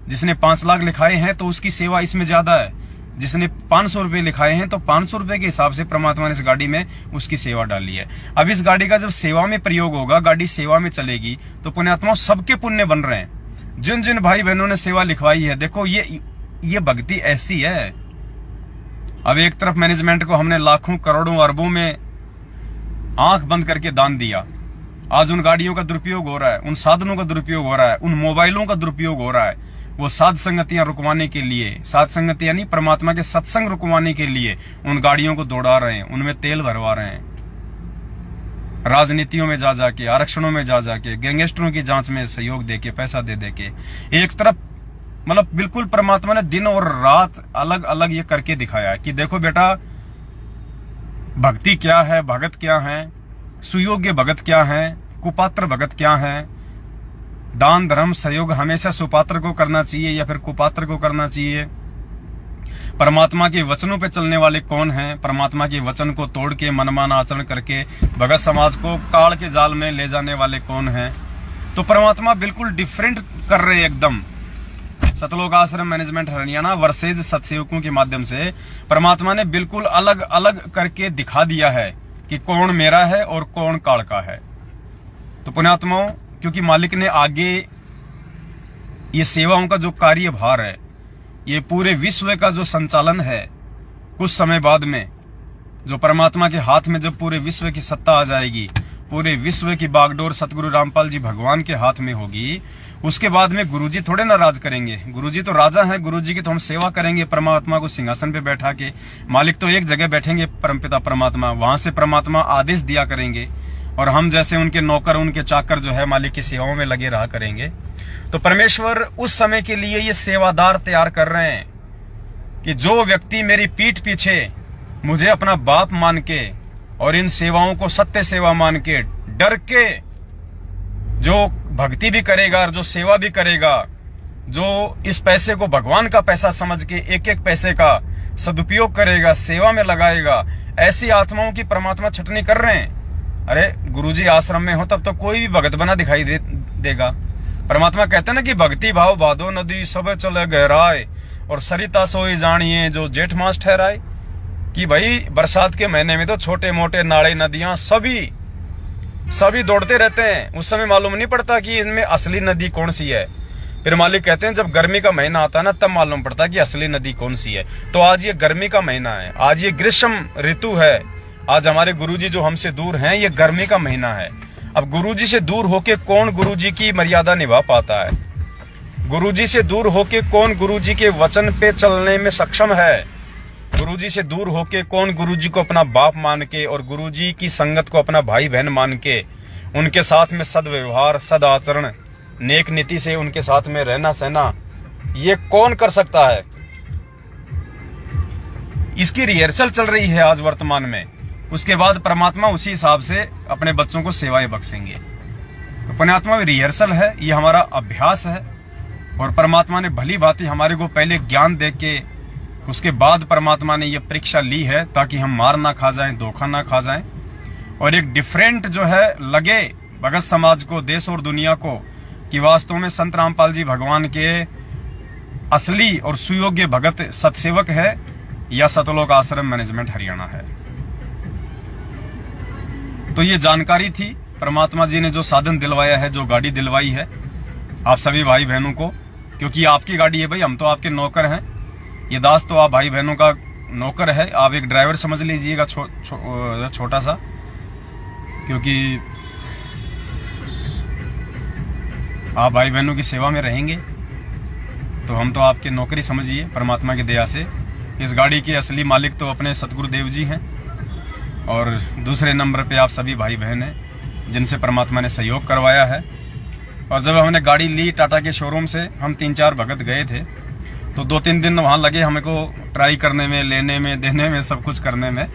जिसने 5 लाख लिखाए हैं तो उसकी सेवा इसमें ज्यादा है, जिसने 500 रुपए लिखाए हैं तो 500 रुपए के हिसाब से परमात्मा ने इस गाड़ी में उसकी सेवा डाली है। अब इस गाड़ी का जब सेवा में प्रयोग होगा, गाड़ी सेवा में चलेगी, तो पुण्यात्मा सबके पुण्य बन रहे हैं। जिन जिन भाई बहनों ने सेवा लिखवाई है, देखो ये भक्ति ऐसी है। अब एक तरफ मैनेजमेंट को हमने लाखों करोड़ों अरबों में आंख बंद करके दान दिया, आज उन गाड़ियों का दुरुपयोग हो रहा है, उन साधनों का दुरुपयोग हो रहा है, उन मोबाइलों का दुरुपयोग हो रहा है। वो साध संगतियां रुकवाने के लिए, साध संगतियां नहीं, परमात्मा के सत्संग रुकवाने के लिए उन गाड़ियों को दौड़ा रहे हैं, उनमें तेल भरवा रहे हैं, राजनीतियों में जा जाके, आरक्षणों में जा जाके, गैंगस्टरों की जांच में सहयोग देके, पैसा दे देके। एक तरफ मतलब बिल्कुल परमात्मा ने दिन और रात अलग अलग ये करके दिखाया कि देखो बेटा, भक्ति क्या है, भगत क्या है, सुयोग्य भगत क्या है, कुपात्र भगत क्या है। दान धर्म सहयोग हमेशा सुपात्र को करना चाहिए या फिर कुपात्र को करना चाहिए। परमात्मा के वचनों पे चलने वाले कौन हैं, परमात्मा के वचन को तोड़ के मनमाना आचरण करके भगत समाज को काल के जाल में ले जाने वाले कौन हैं। तो परमात्मा बिल्कुल डिफरेंट कर रहे हैं एकदम। सतलोक आश्रम मैनेजमेंट हरियाणा वर्सेज सत्सेवकों के माध्यम से परमात्मा ने बिल्कुल अलग अलग करके दिखा दिया है कि कौन मेरा है और कौन काल का है। तो पुण्यात्माओं, क्योंकि मालिक ने आगे ये सेवाओं का जो कार्यभार है, ये पूरे विश्व का जो संचालन है, कुछ समय बाद में जो परमात्मा के हाथ में जब पूरे विश्व की सत्ता आ जाएगी, पूरे विश्व की बागडोर सतगुरु रामपाल जी भगवान के हाथ में होगी, उसके बाद में गुरुजी थोड़े ना राज करेंगे। गुरुजी तो राजा हैं, गुरुजी की तो हम सेवा करेंगे परमात्मा को सिंहासन पे बैठा के। मालिक तो एक जगह बैठेंगे परमपिता परमात्मा, वहां से परमात्मा आदेश दिया करेंगे और हम जैसे उनके नौकर, उनके चाकर जो है मालिक की सेवाओं में लगे रहा करेंगे। तो परमेश्वर उस समय के लिए ये सेवादार तैयार कर रहे हैं कि जो व्यक्ति मेरी पीठ पीछे मुझे अपना बाप मान के और इन सेवाओं को सत्य सेवा मान के डर के जो भक्ति भी करेगा और जो सेवा भी करेगा, जो इस पैसे को भगवान का पैसा समझ के एक एक पैसे का सदुपयोग करेगा, सेवा में लगाएगा, ऐसी आत्माओं की परमात्मा छटनी कर रहे हैं। अरे गुरुजी आश्रम में हो तब तो कोई भी भगत बना दिखाई देगा। परमात्मा कहते हैं ना कि भक्ति भाव बाधो नदी सब चले गहराए और सरिता सोई जानिए जो जेठ मास ठहराए। कि भाई बरसात के महीने में तो छोटे मोटे नाले नदियां सभी दौड़ते रहते हैं, उस समय मालूम नहीं पड़ता कि इनमें असली नदी कौन सी है। फिर मालिक कहते हैं जब गर्मी का महीना आता है ना, तब मालूम पड़ता है कि असली नदी कौन सी है। तो आज ये गर्मी का महीना है, आज ये ग्रीष्म ऋतु है, आज हमारे गुरुजी जो हमसे दूर हैं, ये गर्मी का महीना है। अब गुरुजी से दूर होके कौन गुरुजी की मर्यादा निभा पाता है? गुरुजी से दूर होके कौन गुरुजी के वचन पे चलने में सक्षम है? गुरुजी से दूर होके कौन गुरुजी को अपना बाप मान के और गुरुजी की संगत को अपना भाई बहन मान के उनके साथ में सदव्यवहार, सद आचरण, नेक नीति से उनके साथ में रहना सहना, ये कौन कर सकता है? इसकी रिहर्सल चल रही है आज वर्तमान में। उसके बाद परमात्मा उसी हिसाब से अपने बच्चों को सेवाएं बख्शेंगे। तो पुण्यात्मा रिहर्सल है, ये हमारा अभ्यास है और परमात्मा ने भली भांति हमारे को पहले ज्ञान दे के उसके बाद परमात्मा ने ये परीक्षा ली है ताकि हम मार ना खा जाएं, धोखा ना खा जाएं और एक डिफरेंट जो है लगे भगत समाज को, देश और दुनिया को कि वास्तव में संत रामपाल जी भगवान के असली और सुयोग्य भगत सतसेवक है या सतलोक आश्रम मैनेजमेंट हरियाणा है। तो ये जानकारी थी, परमात्मा जी ने जो साधन दिलवाया है, जो गाड़ी दिलवाई है आप सभी भाई बहनों को, क्योंकि आपकी गाड़ी है भाई, हम तो आपके नौकर हैं। ये दास तो आप भाई बहनों का नौकर है, आप एक ड्राइवर समझ लीजिएगा छोटा सा, क्योंकि आप भाई बहनों की सेवा में रहेंगे तो हम तो आपके नौकरी समझिए परमात्मा की दया से। इस गाड़ी के असली मालिक तो अपने सतगुरुदेव जी हैं और दूसरे नंबर पे आप सभी भाई बहन हैं जिनसे परमात्मा ने सहयोग करवाया है। और जब हमने गाड़ी ली टाटा के शोरूम से, हम 3-4 भगत गए थे, तो 2-3 दिन वहां लगे हमें को ट्राई करने में, लेने में, देने में, सब कुछ करने में।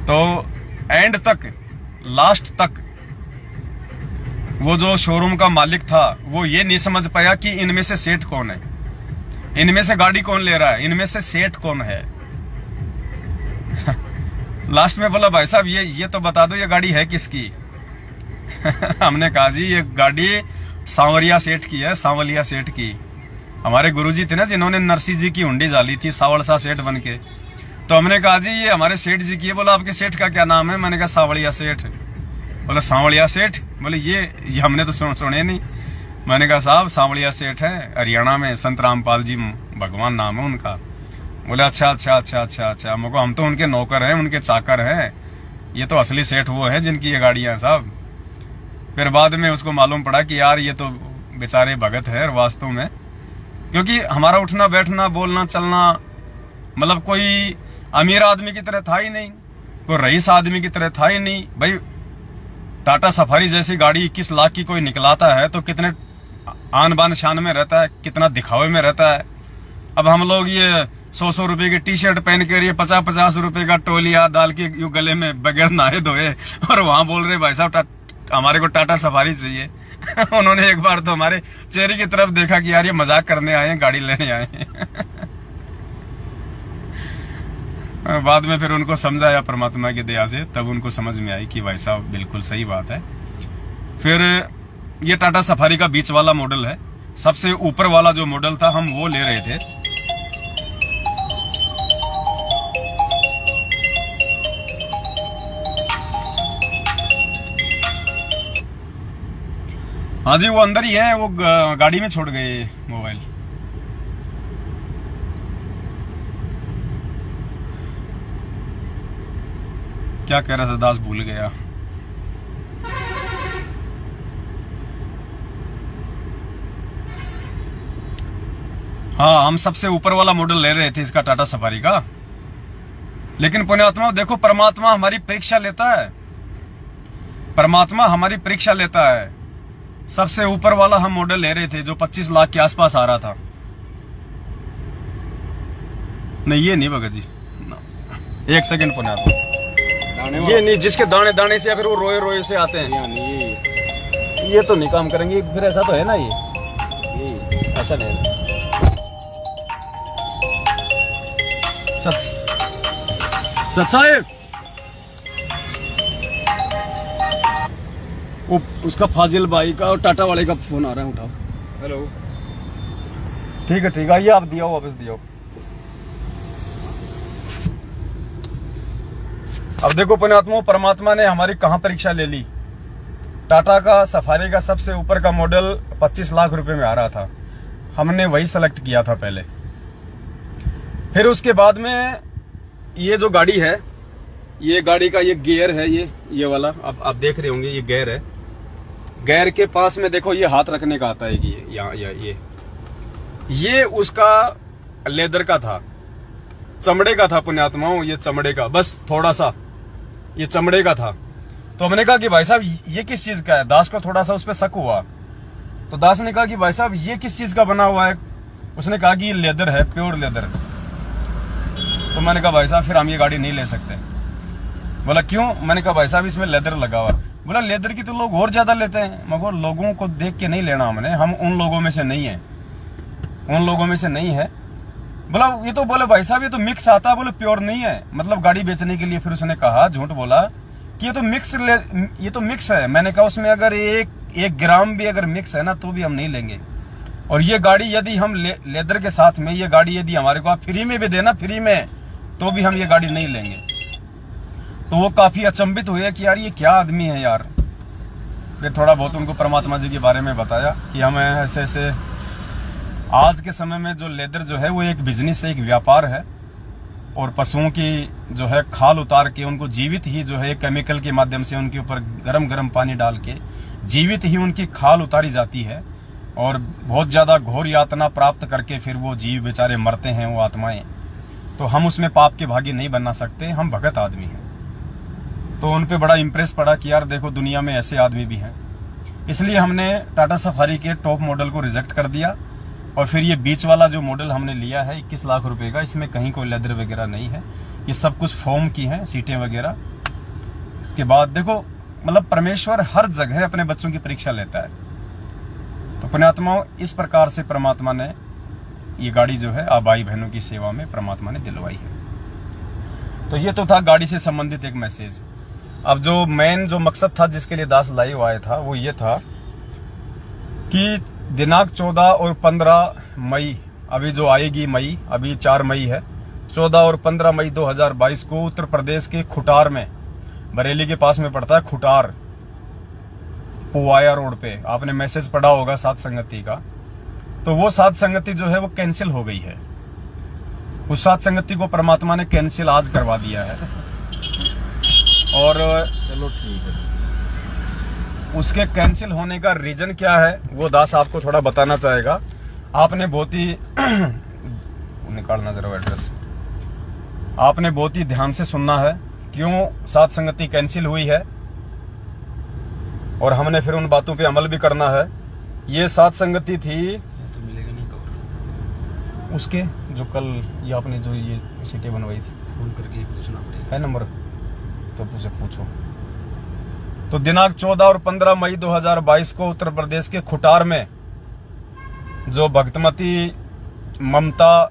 तो एंड तक, लास्ट तक वो जो शोरूम का मालिक था वो ये नहीं समझ पाया कि इनमें से सेठ कौन है, इनमें से गाड़ी कौन ले रहा है, इनमें से सेठ कौन है। लास्ट में बोला भाई साहब ये तो बता दो ये गाड़ी है किसकी। हमने कहा जी ये गाड़ी सांवरिया सेठ की है, सांवलिया सेठ की। हमारे गुरुजी थे ना जिन्होंने नरसी जी की हुंडी डाली थी सावड़सा सेठ बन के। तो हमने कहा जी ये हमारे सेठ जी की है। बोला आपके सेठ का क्या नाम है? मैंने कहा सावड़िया सेठ। बोला सांवड़िया सेठ? बोले ये हमने तो सुने नहीं। मैंने कहा साहब सांवड़िया सेठ है, हरियाणा में संत रामपाल जी भगवान नाम है उनका। बोले अच्छा अच्छा अच्छा अच्छा अच्छा। मुझको हम तो उनके नौकर हैं, उनके चाकर हैं, ये तो असली सेठ वो है जिनकी ये गाड़ियां साहब। फिर बाद में उसको मालूम पड़ा कि यार ये तो बेचारे भगत है वास्तव में, क्योंकि हमारा उठना बैठना बोलना चलना मतलब कोई अमीर आदमी की तरह था ही नहीं, कोई रईस आदमी की तरह था ही नहीं। भाई टाटा सफारी जैसी गाड़ी 21 लाख की कोई निकलाता है तो कितने आन बान शान में रहता है, कितना दिखावे में रहता है। अब हम लोग ये 100 रुपए की टी शर्ट पहन कर ये 50 रुपए का टोलिया डाल के यू गले में बगैर नहाए धोए और वहां बोल रहे भाई साहब हमारे को टाटा सफारी चाहिए। उन्होंने एक बार तो हमारे चेहरे की तरफ देखा कि यार ये मजाक करने आए हैं, गाड़ी लेने आए हैं। बाद में फिर उनको समझाया परमात्मा की दया से, तब उनको समझ में आई कि भाई साहब बिल्कुल सही बात है। फिर ये टाटा सफारी का बीच वाला मॉडल है, सबसे ऊपर वाला जो मॉडल था हम वो ले रहे थे। हाँ जी वो अंदर ही है, वो गाड़ी में छोड़ गए मोबाइल। क्या कह रहा था दास, भूल गया। हाँ हम सबसे ऊपर वाला मॉडल ले रहे थे इसका टाटा सफारी का, लेकिन पुण्यात्मा देखो परमात्मा हमारी परीक्षा लेता है, परमात्मा हमारी परीक्षा लेता है। सबसे ऊपर वाला हम मॉडल ले रहे थे जो 25 लाख के आसपास आ रहा था। नहीं ये नहीं भगत जी, एक सेकंड पुण्यात्मा, ये नहीं जिसके दाने दाने से या फिर वो रोए रोए से आते हैं, ये तो नहीं काम करेंगे फिर। ऐसा तो है ना, ये ऐसा नहीं। सत साहेब उसका फाजिल भाई का और टाटा वाले का फोन आ रहा है, उठाओ। हेलो ठीक है ठीक है, आइए आप दिया वापस दिया। अब देखो पुण्यात्मा परमात्मा ने हमारी कहां परीक्षा ले ली। टाटा का सफारी का सबसे ऊपर का मॉडल 25 लाख रुपए में आ रहा था, हमने वही सेलेक्ट किया था पहले। फिर उसके बाद में ये जो गाड़ी है, ये गाड़ी का ये गियर है, ये वाला अब आप देख रहे होंगे, ये गियर है। गियर के पास में देखो ये हाथ रखने का आता है कि ये उसका लेदर का था, चमड़े का था पुण्यात्माओं, ये चमड़े का, बस थोड़ा सा ये चमड़े का था। तो हमने कहा कि भाई साहब ये किस चीज का है? दास को थोड़ा सा उस पर शक हुआ, तो दास ने कहा कि भाई साहब ये किस चीज का बना हुआ है? उसने कहा कि ये लेदर है, प्योर लेदर। तो मैंने कहा भाई साहब फिर हम ये गाड़ी नहीं ले सकते। बोला क्यों? मैंने कहा भाई साहब इसमें लेदर लगा हुआ। बोला लेदर की तो लोग और ज्यादा लेते हैं, मगर लोगों को देख के नहीं लेना हमने, हम उन लोगों में से नहीं है, उन लोगों में से नहीं है। बोला ये तो, बोले भाई साहब ये तो मिक्स आता है, बोले प्योर नहीं है, मतलब गाड़ी बेचने के लिए। फिर उसने कहा, झूठ बोला कि ये तो मिक्स है। मैंने कहा उसमें अगर एक ग्राम भी अगर मिक्स है ना तो भी हम नहीं लेंगे। और ये गाड़ी यदि हम लेदर के साथ में ये गाड़ी यदि हमारे को आप फ्री में भी देना, फ्री में, तो भी हम ये गाड़ी नहीं लेंगे। तो वो काफी अचंभित हुए कि यार ये क्या आदमी है यार। फिर थोड़ा बहुत उनको परमात्मा जी के बारे में बताया कि हमें ऐसे ऐसे, आज के समय में जो लेदर जो है वो एक बिजनेस है, एक व्यापार है। और पशुओं की जो है खाल उतार के उनको जीवित ही जो है केमिकल के माध्यम से उनके ऊपर गरम गरम पानी डाल के जीवित ही उनकी खाल उतारी जाती है, और बहुत ज्यादा घोर यातना प्राप्त करके फिर वो जीव बेचारे मरते हैं, वो आत्माएं। तो हम उसमें पाप के भागी नहीं बनना सकते, हम भगत आदमी हैं। तो उन पे बड़ा इंप्रेस पड़ा कि यार देखो दुनिया में ऐसे आदमी भी हैं। इसलिए हमने टाटा सफारी के टॉप मॉडल को रिजेक्ट कर दिया, और फिर ये बीच वाला जो मॉडल हमने लिया है 21 लाख रुपए का, इसमें कहीं कोई लेदर वगैरह नहीं है, ये सब कुछ फोम की है, सीटें वगैरह। इसके बाद देखो मतलब परमेश्वर हर जगह अपने बच्चों की परीक्षा लेता है। तो पुण्यात्माओं इस प्रकार से परमात्मा ने ये गाड़ी जो है आप भाई बहनों की सेवा में परमात्मा ने दिलवाई है। तो ये तो था गाड़ी से संबंधित एक मैसेज। अब जो मेन जो मकसद था जिसके लिए दास लाइव आया था वो ये था कि दिनांक 14 और 15 मई, अभी जो आएगी मई, अभी 4 मई है, 14 और 15 मई 2022 को उत्तर प्रदेश के खुटार में, बरेली के पास में पड़ता है खुटार, पुवाया रोड पे, आपने मैसेज पढ़ा होगा सात संगति का, तो वो सात संगति जो है वो कैंसिल हो गई है। उस सात संगति को परमात्मा ने कैंसिल आज करवा दिया है। और चलो ठीक है। उसके कैंसिल होने का रीजन क्या है वो दास आपको थोड़ा बताना चाहेगा। आपने बहुत ही निकालना जरा एड्रेस, आपने बहुत ही ध्यान से सुनना है क्यों सात संगति कैंसिल हुई है, और हमने फिर उन बातों पे अमल भी करना है। ये सात संगति थी तो मिलेगा नहीं कवर, उसके जो कल ये आपने जो ये सीटें बनवाई थी, फोन करके पूछना पड़ेगा, है नंबर तो मुझे पूछो। तो दिनांक 14 और 15 मई 2022 को उत्तर प्रदेश के खुटार में जो भक्तमती ममता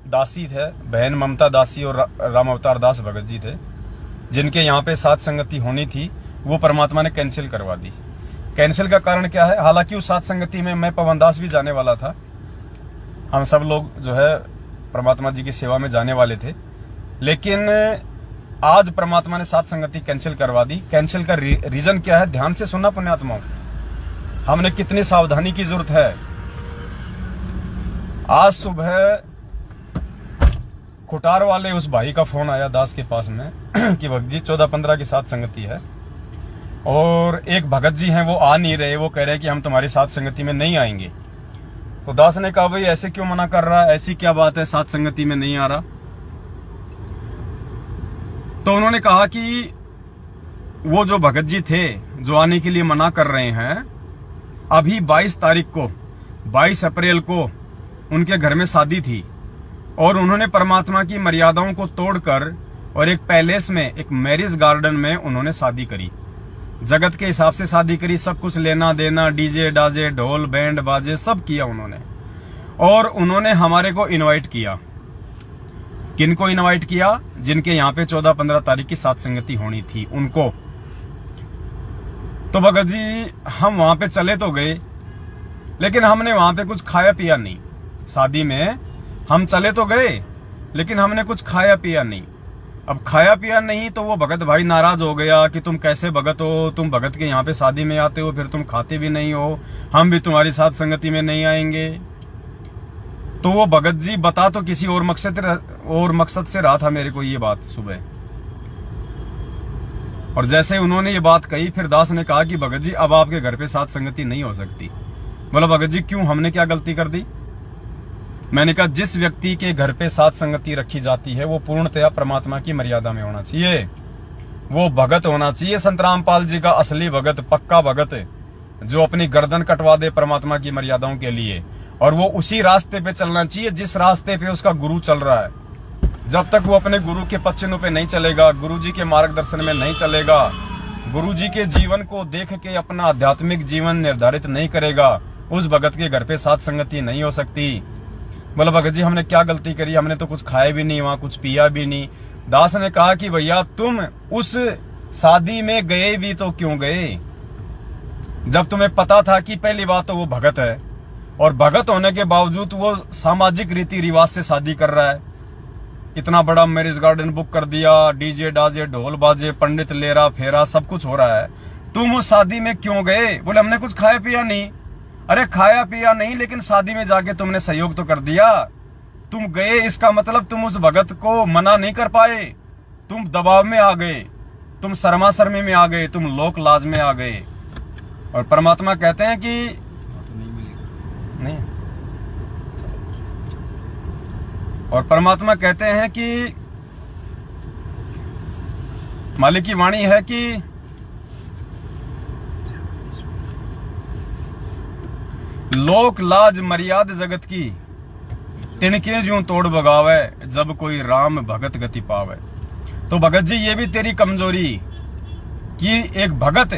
दासी थे, बहन ममता दासी और राम अवतार दास भगत जी थे, जिनके यहाँ पे सात संगति होनी थी, वो परमात्मा ने कैंसिल करवा दी। कैंसिल का कारण क्या है? हालांकि उस सात संगति में मैं पवन दास भी जाने वाला था, हम सब लोग जो है परमात्मा जी की सेवा में जाने वाले थे, लेकिन आज परमात्मा ने सात संगति कैंसिल करवा दी। कैंसिल का रीजन क्या है? ध्यान से सुनना पुण्यात्माओं, हमने कितनी सावधानी की जरूरत है। आज सुबह खुटार वाले उस भाई का फोन आया दास के पास में कि भगत जी 14-15 की सात संगति है, और एक भगत जी हैं वो आ नहीं रहे, वो कह रहे हैं कि हम तुम्हारी सात संगति में नहीं आएंगे। तो दास ने कहा भाई ऐसे क्यों मना कर रहा है, ऐसी क्या बात है सात संगति में नहीं आ रहा? तो उन्होंने कहा कि वो जो भगत जी थे जो आने के लिए मना कर रहे हैं, अभी 22 तारीख को 22 अप्रैल को उनके घर में शादी थी, और उन्होंने परमात्मा की मर्यादाओं को तोड़कर और एक पैलेस में, एक मैरिज गार्डन में उन्होंने शादी करी, जगत के हिसाब से शादी करी, सब कुछ लेना देना, डीजे डाजे ढोल बैंड बाजे सब किया उन्होंने। और उन्होंने हमारे को इनवाइट किया। किनको इनवाइट किया? जिनके यहाँ पे 14-15 तारीख की सात संगति होनी थी उनको। तो भगत जी हम वहां पे चले तो गए, लेकिन हमने वहां पे कुछ खाया पिया नहीं। शादी में हम चले तो गए, लेकिन हमने कुछ खाया पिया नहीं। अब खाया पिया नहीं तो वो भगत भाई नाराज हो गया कि तुम कैसे भगत हो, तुम भगत के यहाँ पे शादी में आते हो, फिर तुम खाते भी नहीं हो, हम भी तुम्हारी साथ संगति में नहीं आएंगे। तो वो भगत जी बता तो किसी और मकसद से रहा था मेरे को ये बात सुबह। और जैसे उन्होंने ये बात कही, फिर दास ने कहा कि भगत जी अब आपके घर पे साथ संगति नहीं हो सकती। बोला भगत जी क्यों, हमने क्या गलती कर दी? मैंने कहा जिस व्यक्ति के घर पे सात संगति रखी जाती है वो पूर्णतया परमात्मा की मर्यादा में होना चाहिए, वो भगत होना चाहिए संत रामपाल जी का असली भगत, पक्का भगत, जो अपनी गर्दन कटवा दे परमात्मा की मर्यादाओं के लिए, और वो उसी रास्ते पे चलना चाहिए जिस रास्ते पे उसका गुरु चल रहा है। जब तक वो अपने गुरु के पद चिन्हों पे नहीं चलेगा, गुरु जी के मार्गदर्शन में नहीं चलेगा, गुरु जी के जीवन को देख के अपना आध्यात्मिक जीवन निर्धारित नहीं करेगा, उस भगत के घर पे सात संगति नहीं हो सकती। बोला भगत जी हमने क्या गलती करी, हमने तो कुछ खाया भी नहीं, वहां कुछ पिया भी नहीं। दास ने कहा कि भैया तुम उस शादी में गए भी तो क्यों गए, जब तुम्हें पता था कि पहली बात तो वो भगत है, और भगत होने के बावजूद वो सामाजिक रीति रिवाज से शादी कर रहा है। इतना बड़ा मैरिज गार्डन बुक कर दिया, डीजे डाजे ढोल बाजे, पंडित लेरा फेरा सब कुछ हो रहा है, तुम उस शादी में क्यों गए? बोले हमने कुछ खाया पिया नहीं। अरे खाया पिया नहीं, लेकिन शादी में जाके तुमने सहयोग तो कर दिया। तुम गए इसका मतलब तुम उस भगत को मना नहीं कर पाए, तुम दबाव में आ गए, तुम शर्मा शर्मी में आ गए, तुम लोक लाज में आ गए। और परमात्मा कहते हैं कि तो नहीं मिलेगा नहीं, और परमात्मा कहते हैं कि मालिक की वाणी है कि लोक लाज मर्याद जगत की तिनके ज्यों तोड़ बगावे, जब कोई राम भगत गति पावे। तो भगत जी ये भी तेरी कमजोरी कि एक भगत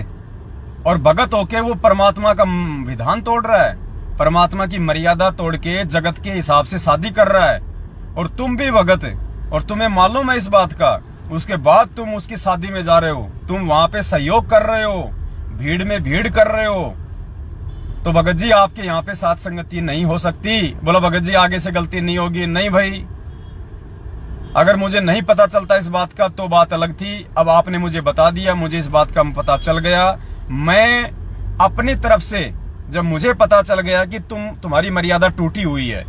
और भगत होके वो परमात्मा का विधान तोड़ रहा है, परमात्मा की मर्यादा तोड़ के जगत के हिसाब से शादी कर रहा है, और तुम भी भगत और तुम्हें मालूम है इस बात का, उसके बाद तुम उसकी शादी में जा रहे हो, तुम वहां पे सहयोग कर रहे हो, भीड़ में भीड़ कर रहे हो, तो भगत जी आपके यहाँ पे साथ संगति नहीं हो सकती। बोला भगत जी आगे से गलती नहीं होगी। नहीं भाई, अगर मुझे नहीं पता चलता इस बात का तो बात अलग थी। अब आपने मुझे बता दिया, मुझे इस बात का पता चल गया। मैं अपनी तरफ से जब मुझे पता चल गया कि तुम्हारी मर्यादा टूटी हुई है,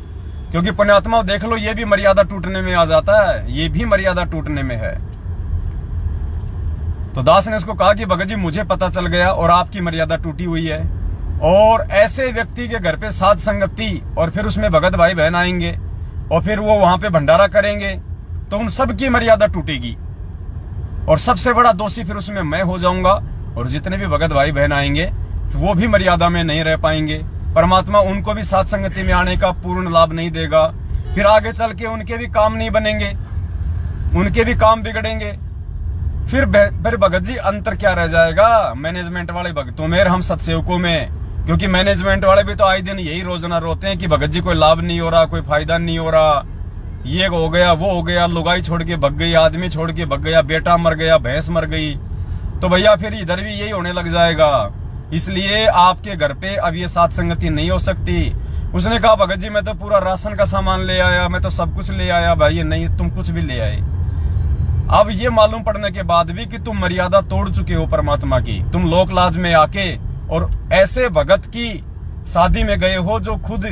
क्योंकि पुण्यात्मा देख लो, ये भी मर्यादा टूटने में आ जाता है, ये भी मर्यादा टूटने में है। तो दास ने उसको कहा कि भगत जी मुझे पता चल गया और आपकी मर्यादा टूटी हुई है, और ऐसे व्यक्ति के घर पे साध संगति और फिर उसमें भगत भाई बहन आएंगे और फिर वो वहां पे भंडारा करेंगे तो उन सब की मर्यादा टूटेगी और सबसे बड़ा दोषी फिर उसमें मैं हो जाऊंगा, और जितने भी भगत भाई बहन आएंगे वो भी मर्यादा में नहीं रह पाएंगे। परमात्मा उनको भी साध संगति में आने का पूर्ण लाभ नहीं देगा, फिर आगे चल के उनके भी काम नहीं बनेंगे, उनके भी काम बिगड़ेंगे। फिर भगत जी अंतर क्या रह जाएगा मैनेजमेंट वाले भक्तों में, हम सत्सेवकों में? क्योंकि मैनेजमेंट वाले भी तो आए दिन यही रोजाना रोते हैं कि भगत जी कोई लाभ नहीं हो रहा, कोई फायदा नहीं हो रहा, ये हो गया वो हो गया, लुगाई छोड़ के भग गई, आदमी छोड़ के भग गया, बेटा मर गया, भैंस मर गई। तो भैया फिर इधर भी यही होने लग जाएगा। इसलिए आपके घर पे अब ये साथ संगति नहीं हो सकती। उसने कहा भगत जी मैं तो पूरा राशन का सामान ले आया, मैं तो सब कुछ ले आया। भाई नहीं, तुम कुछ भी ले आए। अब ये मालूम पड़ने के बाद भी कि तुम मर्यादा तोड़ चुके हो परमात्मा की, तुम लोक लाज में आके और ऐसे भगत की शादी में गए हो जो खुद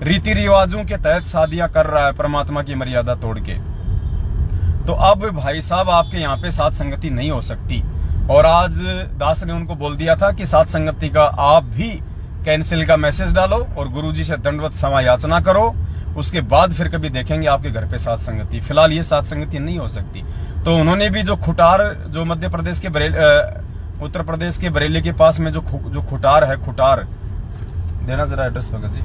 रीति रिवाजों के तहत शादियां कर रहा है परमात्मा की मर्यादा तोड़ के। तो अब भाई साहब आपके यहाँ पे साथ संगति नहीं हो सकती। और आज दास ने उनको बोल दिया था कि साथ संगति का आप भी कैंसिल का मैसेज डालो और गुरुजी से दंडवत क्षमा याचना करो, उसके बाद फिर कभी देखेंगे आपके घर पे साथ संगति। फिलहाल ये साथ संगति नहीं हो सकती। तो उन्होंने भी जो खुटार, जो मध्य प्रदेश के उत्तर प्रदेश के बरेली के पास में जो खुटार है, खुटार देना जरा एड्रेस भगत जी।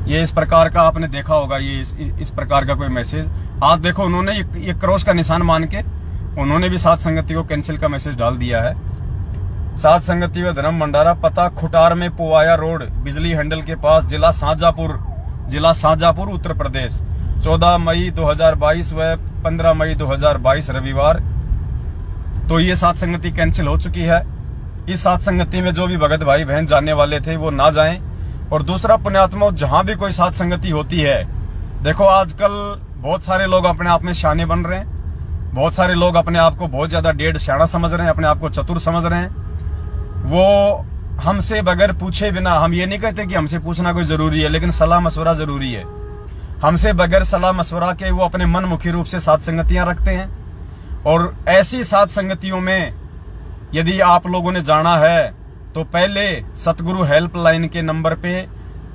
ये इस प्रकार का आपने देखा होगा, ये इस प्रकार का कोई मैसेज आज देखो, उन्होंने ये क्रॉस का निशान मान के उन्होंने भी साथ संगति को कैंसिल का मैसेज डाल दिया है। साथ संगति व धर्म भंडारा, पता खुटार में पोवाया रोड, बिजली हैंडल के पास, जिला शाहजहांपुर उत्तर प्रदेश, 14 मई 2022 व 15 मई 2022 रविवार। तो ये साथ संगति कैंसिल हो चुकी है। इस साथ संगति में जो भी भगत भाई बहन जाने वाले थे वो ना जाएं। और दूसरा पुण्यात्मा, जहां भी कोई साथ संगति होती है, देखो आजकल बहुत सारे लोग अपने आप में शाने बन रहे हैं, बहुत सारे लोग अपने आप को बहुत ज्यादा डेढ़ सियाना समझ रहे हैं, अपने आप को चतुर समझ रहे हैं। वो हमसे बगैर पूछे बिना, हम ये नहीं कहते कि हमसे पूछना कोई जरूरी है, लेकिन सलाह मशवरा जरूरी है। हमसे बगैर सलाह मशवरा के वो अपने मनमुखी रूप से साथ संगतियां रखते हैं। और ऐसी साथ संगतियों में यदि आप लोगों ने जाना है तो पहले सतगुरु हेल्पलाइन के नंबर पे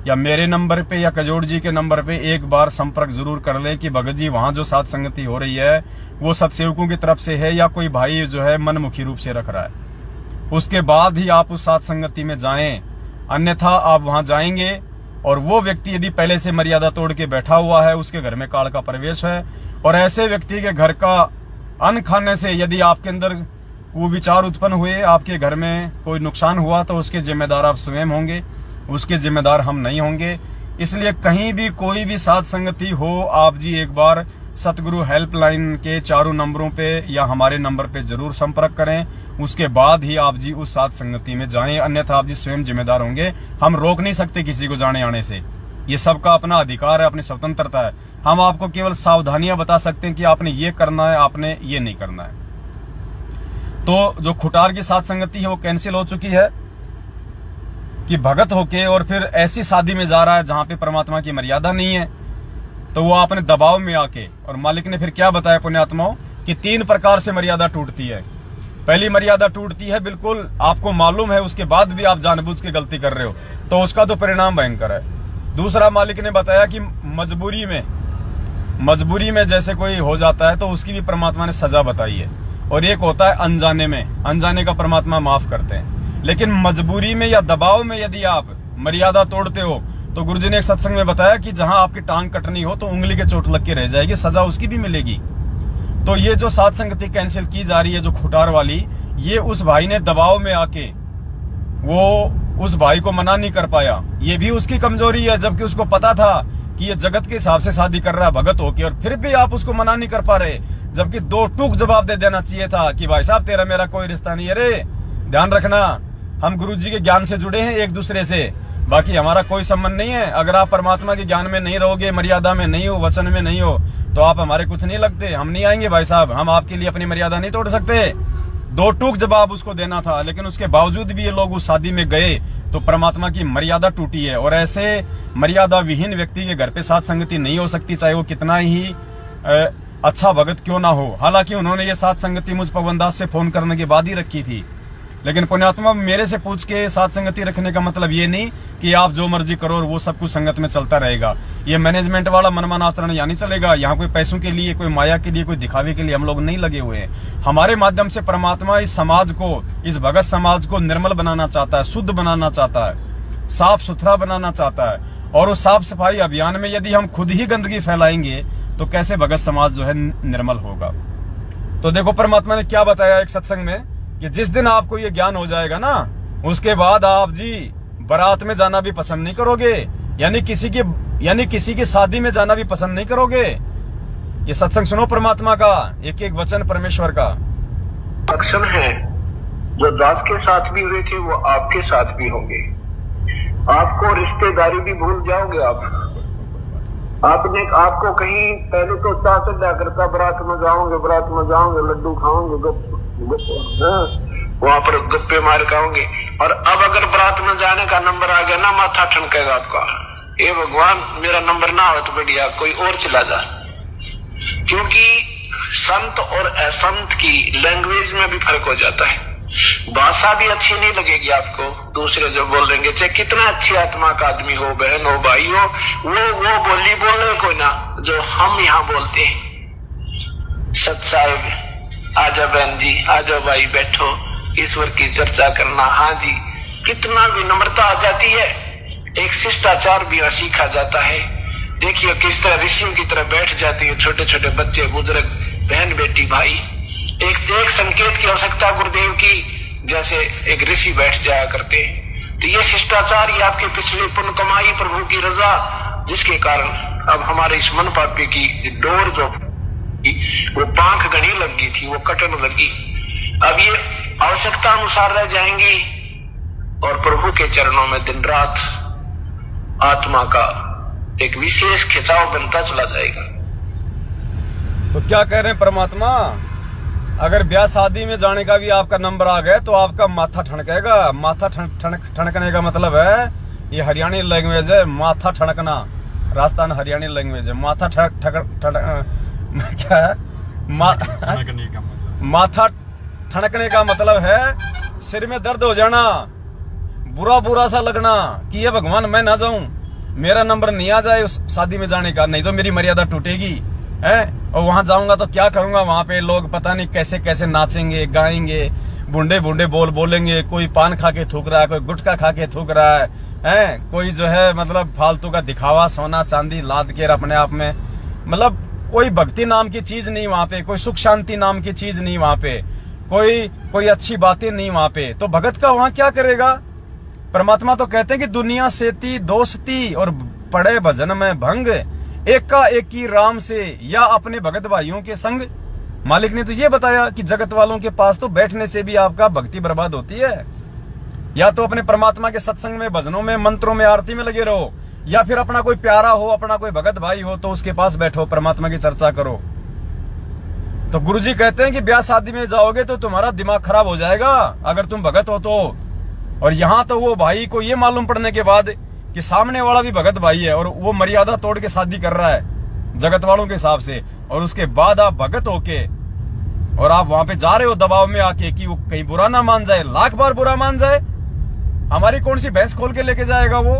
या मेरे नंबर पे या कजोड़ जी के नंबर पे एक बार संपर्क जरूर कर ले कि भगत जी वहां जो साथ संगति हो रही है वो सत्सेवकों की तरफ से है या कोई भाई जो है मनमुखी रूप से रख रहा है। उसके बाद ही आप उस साथ संगति में जाएं, अन्यथा आप वहां जाएंगे और वो व्यक्ति यदि पहले से मर्यादा तोड़ के बैठा हुआ है, उसके घर में काल का प्रवेश है, और ऐसे व्यक्ति के घर का अन्न खाने से यदि आपके अंदर कुविचार उत्पन्न हुए, आपके घर में कोई नुकसान हुआ, तो उसके जिम्मेदार आप स्वयं होंगे, उसके जिम्मेदार हम नहीं होंगे। इसलिए कहीं भी कोई भी साथ संगति हो, आप जी एक बार सतगुरु हेल्पलाइन के चारों नंबरों पे या हमारे नंबर पे जरूर संपर्क करें, उसके बाद ही आप जी उस साथ संगति में जाएं, अन्यथा आप जी स्वयं जिम्मेदार होंगे। हम रोक नहीं सकते किसी को जाने आने से, ये सबका अपना अधिकार है, अपनी स्वतंत्रता है। हम आपको केवल सावधानियां बता सकते हैं कि आपने ये करना है, आपने ये नहीं करना है। तो जो खुटार की साथ संगति है वो कैंसिल हो चुकी है कि भगत होके और फिर ऐसी शादी में जा रहा है जहां पे परमात्मा की मर्यादा नहीं है, तो वो आपने दबाव में आके, और मालिक ने फिर क्या बताया पुण्यात्माओं कि 3 प्रकार से मर्यादा टूटती है। पहली मर्यादा टूटती है बिल्कुल आपको मालूम है, उसके बाद भी आप जानबूझ के गलती कर रहे हो, तो उसका तो परिणाम भयंकर है। दूसरा मालिक ने बताया कि मजबूरी में जैसे कोई हो जाता है तो उसकी भी परमात्मा ने सजा बताई है। और एक होता है अनजाने में, अनजाने का परमात्मा माफ करते हैं। लेकिन मजबूरी में या दबाव में यदि आप मर्यादा तोड़ते हो तो गुरुजी ने एक सत्संग में बताया कि जहां आपकी टांग कटनी हो तो उंगली के चोट लग के रह जाएगी, सजा उसकी भी मिलेगी। तो ये जो साथ संगति कैंसिल की जा रही है जो खुटार वाली, ये उस भाई ने दबाव में आके वो उस भाई को मना नहीं कर पाया, ये भी उसकी कमजोरी है, जबकि उसको पता था कि ये जगत के हिसाब से शादी कर रहा है भगत होके, और फिर भी आप उसको मना नहीं कर पा रहे, जबकि 2 टूक जवाब दे देना चाहिए था कि भाई साहब तेरा मेरा कोई रिश्ता नहीं है रे, ध्यान रखना हम गुरु जी के ज्ञान से जुड़े हैं एक दूसरे से, बाकी हमारा कोई संबंध नहीं है। अगर आप परमात्मा के ज्ञान में नहीं रहोगे, मर्यादा में नहीं हो, वचन में नहीं हो, तो आप हमारे कुछ नहीं लगते। हम नहीं आएंगे भाई साहब, हम आपके लिए अपनी मर्यादा नहीं तोड़ सकते। दो टूक जवाब उसको देना था, लेकिन उसके बावजूद भी ये लोग उस शादी में गए तो परमात्मा की मर्यादा टूटी है। और ऐसे मर्यादा विहीन व्यक्ति के घर पे साथ संगति नहीं हो सकती, चाहे वो कितना ही अच्छा भगत क्यों ना हो। हालांकि उन्होंने ये साथ संगति मुझ पवन दास से फोन करने के बाद ही रखी थी, लेकिन पुण्यात्मा मेरे से पूछ के साथ संगति रखने का मतलब ये नहीं कि आप जो मर्जी करो और वो सब कुछ संगत में चलता रहेगा। ये मैनेजमेंट वाला मनमाना आचरण यहाँ नहीं चलेगा। यहाँ कोई पैसों के लिए, कोई माया के लिए, कोई दिखावे के लिए हम लोग नहीं लगे हुए हैं। हमारे माध्यम से परमात्मा इस समाज को, इस भगत समाज को निर्मल बनाना चाहता है, शुद्ध बनाना चाहता है, साफ सुथरा बनाना चाहता है। और उस साफ सफाई अभियान में यदि हम खुद ही गंदगी फैलाएंगे तो कैसे भगत समाज जो है निर्मल होगा। तो देखो परमात्मा ने क्या बताया एक सत्संग में कि जिस दिन आपको ये ज्ञान हो जाएगा ना, उसके बाद आप जी बारात में जाना भी पसंद नहीं करोगे, यानी किसी की शादी में जाना भी पसंद नहीं करोगे। ये सत्संग सुनो परमात्मा का, एक एक वचन परमेश्वर का। लक्षण है जो दास के साथ भी हुए थे वो आपके साथ भी होंगे। आपको रिश्तेदारी भी भूल जाओगे। आपको कहीं पहले तो चाह चढ़ा करता, बारात में जाओगे, लड्डू खाओगे, वहां पर गप्पे मार खाओगे। और अब अगर बारात में जाने का नंबर आ गया ना, माथा ठनकेगा आपका, ए भगवान मेरा नंबर ना हो तो बढ़िया कोई और चला जा। क्योंकि संत और असंत की लैंग्वेज में भी फर्क हो जाता है। भाषा भी अच्छी नहीं लगेगी आपको, दूसरे जो बोल देंगे, चाहे कितना अच्छी आत्मा का आदमी हो, बहन हो, भाई हो, वो बोली बोल रहे कोई ना जो हम यहाँ बोलते हैं। सत साहिब आजा, बहन जी आजा, भाई बैठो, ईश्वर की चर्चा करना। हाँ जी, कितना विनम्रता आ जाती है, एक शिष्टाचार भी सीखा जाता है। देखिए किस तरह ऋषियों की तरह बैठ जाती है छोटे छोटे बच्चे, बुजुर्ग, बहन, बेटी, भाई। एक संकेत की आवश्यकता गुरुदेव की, जैसे एक ऋषि बैठ जाया करते। तो ये शिष्टाचार, ये आपके पिछले पुण्य कमाई, प्रभु की रजा, जिसके कारण अब हमारे इस मन पापी की डोर जो वो पांख घनी लग गई थी, वो कटन लगी। अब ये आवश्यकता अनुसार रह जाएंगी और प्रभु के चरणों में दिन रात आत्मा का एक विशेष खिंचाव बनता चला जाएगा। तो क्या कह रहे हैं परमात्मा, अगर ब्याह शादी में जाने का भी आपका नंबर आ गया तो आपका माथा ठनकेगा। माथा ठनकने का मतलब है, ये हरियाणी लैंग्वेज है, माथा ठनकना, राजस्थान हरियाणी लैंग्वेज है। माथा क्या है, माथा ठनकने का मतलब है सिर में दर्द हो जाना, बुरा सा लगना कि ये भगवान मैं ना जाऊं, मेरा नंबर नहीं आ जाए उस शादी में जाने का, नहीं तो मेरी मर्यादा टूटेगी है। और वहां जाऊंगा तो क्या करूंगा, वहां पे लोग पता नहीं कैसे कैसे नाचेंगे, गाएंगे, बुंडे बोलेंगे, कोई पान खा के थूक रहा है, कोई गुटखा खा के थूक रहा है, कोई जो है मतलब फालतू का दिखावा, सोना चांदी लाद के अपने आप में, मतलब कोई भक्ति नाम की चीज नहीं वहां पे, कोई सुख शांति नाम की चीज नहीं वहां पे, कोई अच्छी बातें नहीं वहां पे। तो भगत का वहां क्या करेगा। परमात्मा तो कहते हैं कि दुनिया सेती दोस्ती और पड़े भजन में भंग, एका एकी राम से या अपने भगत भाइयों के संग। मालिक ने तो ये बताया कि जगत वालों के पास तो बैठने से भी आपका भक्ति बर्बाद होती है। या तो अपने परमात्मा के सत्संग में, भजनों में, मंत्रों में, आरती में लगे रहो, या फिर अपना कोई प्यारा हो, अपना कोई भगत भाई हो तो उसके पास बैठो, परमात्मा की चर्चा करो। तो गुरुजी कहते हैं कि ब्याह शादी में जाओगे तो तुम्हारा दिमाग खराब हो जाएगा अगर तुम भगत हो तो। और यहाँ तो वो भाई को ये मालूम पड़ने के बाद कि सामने वाला भी भगत भाई है और वो मर्यादा तोड़ के शादी कर रहा है जगत वालों के हिसाब से, और उसके बाद आप भगत होके और आप वहां पे जा रहे हो दबाव में आके कि वो कहीं बुरा ना मान जाए, लाख बार बुरा मान जाए, हमारी कौन सी भैंस खोल के लेके जाएगा वो।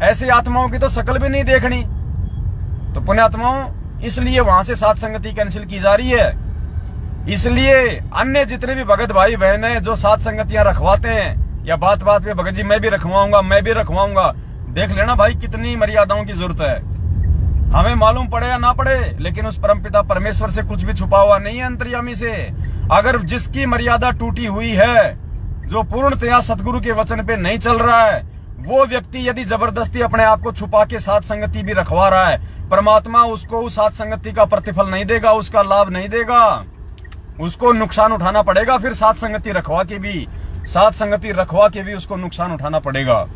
ऐसी आत्माओं की तो शकल भी नहीं देखनी। तो पुण्यात्माओं, इसलिए वहां से साथ संगति कैंसिल की जा रही है। इसलिए अन्य जितने भी भगत भाई बहन है जो साथ संगतियां रखवाते हैं, या बात बात पे भगत जी मैं भी रखवाऊंगा, देख लेना भाई कितनी मर्यादाओं की जरूरत है। हमें मालूम पड़े या ना पड़े, लेकिन उस परमपिता परमेश्वर से कुछ भी छुपा हुआ नहीं है अंतर्यामी से। अगर जिसकी मर्यादा टूटी हुई है, जो पूर्णतया सतगुरु के वचन पे नहीं चल रहा है, वो व्यक्ति यदि जबरदस्ती अपने आप को छुपा के साथ संगति भी रखवा रहा है, परमात्मा उसको उस साथ संगति का प्रतिफल नहीं देगा, उसका लाभ नहीं देगा, उसको नुकसान उठाना पड़ेगा फिर साथ संगति रखवा के भी। साथ संगति रखवा के भी उसको नुकसान उठाना पड़ेगा।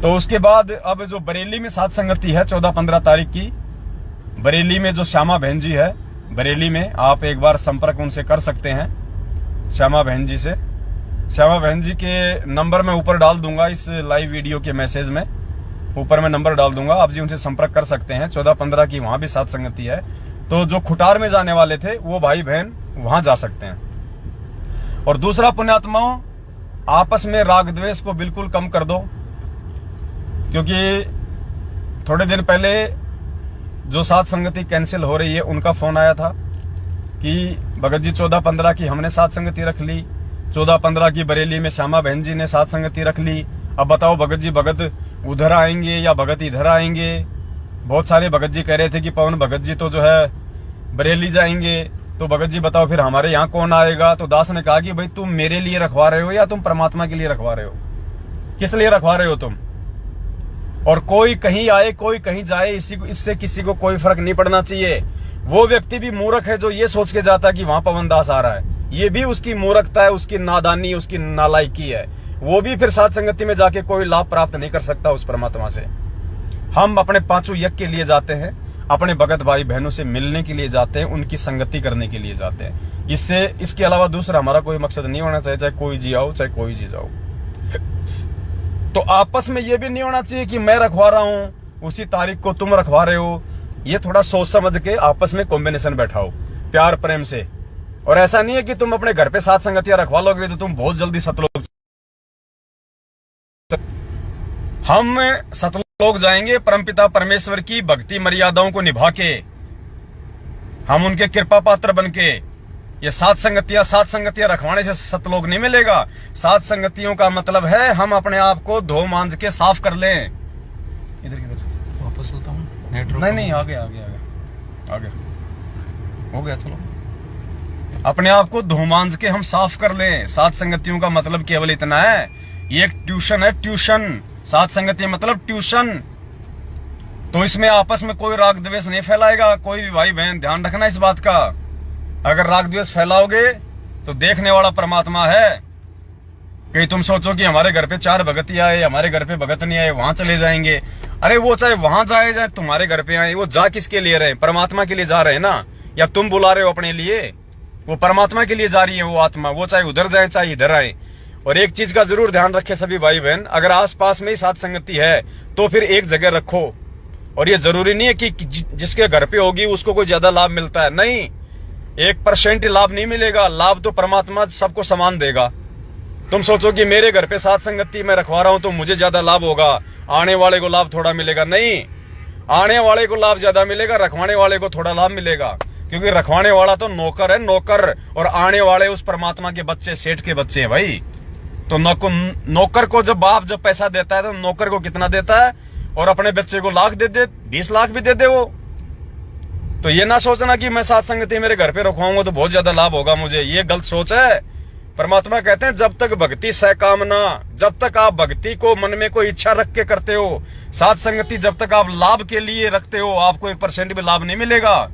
तो उसके बाद अब जो बरेली में साथ संगति है 14-15 तारीख की, बरेली में जो श्यामा बहन जी है, बरेली में आप एक बार संपर्क उनसे कर सकते हैं, श्यामा बहन जी से। श्यामा बहन जी के नंबर मैं ऊपर डाल दूंगा, इस लाइव वीडियो के मैसेज में ऊपर मैं नंबर डाल दूंगा, आप जी उनसे संपर्क कर सकते हैं। 14-15 की वहां भी साथ संगति है, तो जो खुटार में जाने वाले थे वो भाई बहन वहां जा सकते हैं। और दूसरा, पुण्यात्माओं, आपस में राग द्वेष को बिल्कुल कम कर दो, क्योंकि थोड़े दिन पहले जो साथ संगति कैंसिल हो रही है उनका फोन आया था कि भगत जी 14-15 की हमने साथ संगति रख ली, 14-15 की बरेली में श्यामा बहन जी ने साथ संगति रख ली, अब बताओ भगत जी भगत उधर आएंगे या भगत इधर आएंगे। बहुत सारे भगत जी कह रहे थे कि पवन भगत जी तो जो है बरेली जाएंगे, तो भगत जी बताओ फिर हमारे यहाँ कौन आएगा। तो दास ने कहा कि भाई तुम मेरे लिए रखवा रहे हो या तुम परमात्मा के लिए रखवा रहे हो, किस लिए रखवा रहे हो तुम। और कोई कहीं आए कोई कहीं जाए, इससे किसी को कोई फर्क नहीं पड़ना चाहिए। वो व्यक्ति भी मूर्ख है जो ये सोच के जाता है कि वहां पवन दास आ रहा है, ये भी उसकी मूर्खता है, उसकी नादानी, उसकी नालायकी है। वो भी फिर साथ संगति में जाके कोई लाभ प्राप्त नहीं कर सकता उस परमात्मा से। हम अपने पांचों यज्ञ के लिए जाते हैं, अपने भगत भाई बहनों से मिलने के लिए जाते हैं, उनकी संगति करने के लिए जाते हैं। इसके अलावा दूसरा हमारा कोई मकसद नहीं होना चाहिए, चाहे कोई जी आओ चाहे कोई जी जाओ। तो आपस में ये भी नहीं होना चाहिए कि मैं रखवा रहा हूं उसी तारीख को तुम रखवा रहे हो। ये थोड़ा सोच समझ के आपस में कॉम्बिनेशन बैठाओ प्यार प्रेम से। और ऐसा नहीं है कि तुम अपने घर पे साथ संगतियां रखवा लोगे तो तुम बहुत जल्दी सतलोक, हम सतलोक जाएंगे परमपिता परमेश्वर की भक्ति मर्यादाओं को निभा के, हम उनके कृपा पात्र बन के। ये साथ संगतियां रखवाने से सतलोक नहीं मिलेगा। साथ संगतियों का मतलब है हम अपने आप को धो मांझ के साफ कर लें। इधर किधर वापस चलता हूँ, नहीं आगे हो गया, चलो। अपने आप को धो मांझ के हम साफ कर लें। साथ संगतियों का मतलब केवल इतना है, ये एक ट्यूशन है, ट्यूशन। साथ संगति मतलब ट्यूशन। तो इसमें आपस में कोई राग द्वेष नहीं फैलाएगा कोई भी भाई बहन, ध्यान रखना इस बात का। अगर राग द्वेष फैलाओगे तो देखने वाला परमात्मा है। कहीं तुम सोचो कि हमारे घर पे 4 भगत ही आए, हमारे घर पे भगत नहीं आए, वहां चले जाएंगे। अरे वो चाहे वहां जाए चाहे तुम्हारे घर पे आए, वो जा किसके लिए रहे? परमात्मा के लिए जा रहे हैं ना। या तुम बुला रहे हो अपने लिए? वो परमात्मा के लिए जा रही है वो आत्मा। वो चाहे उधर जाए चाहे इधर आए। और एक चीज का जरूर ध्यान रखे सभी भाई बहन, अगर आसपास में ही साथ संगति है तो फिर एक जगह रखो। और ये जरूरी नहीं है कि जिसके घर पे होगी उसको कोई ज्यादा लाभ मिलता है, नहीं। 1% लाभ नहीं मिलेगा, लाभ तो परमात्मा सबको समान देगा। तुम सोचो कि मेरे घर पे साथ संगति मैं रखवा रहा हूं तो मुझे ज्यादा लाभ होगा, आने वाले को लाभ थोड़ा मिलेगा, नहीं। आने वाले को लाभ ज्यादा मिलेगा, रखवाने वाले को थोड़ा लाभ मिलेगा। क्योंकि रखवाने वाला तो नौकर है, नौकर। और आने वाले उस परमात्मा के बच्चे, सेठ के बच्चे हैं भाई। तो नौकर को जब बाप जब पैसा देता है तो नौकर को कितना देता है? और अपने बच्चे को लाख दे दे, 20 लाख भी दे दे वो। तो ये ना सोचना कि मैं साथ संगति मेरे घर पे रखवाऊंगा तो बहुत ज्यादा लाभ होगा मुझे, ये गलत सोच है। परमात्मा कहते हैं जब तक भक्ति सहकामना, जब तक आप भक्ति को मन में कोई इच्छा रख के करते हो, साथ संगति जब तक आप लाभ के लिए रखते हो, आपको 1% भी लाभ नहीं मिलेगा।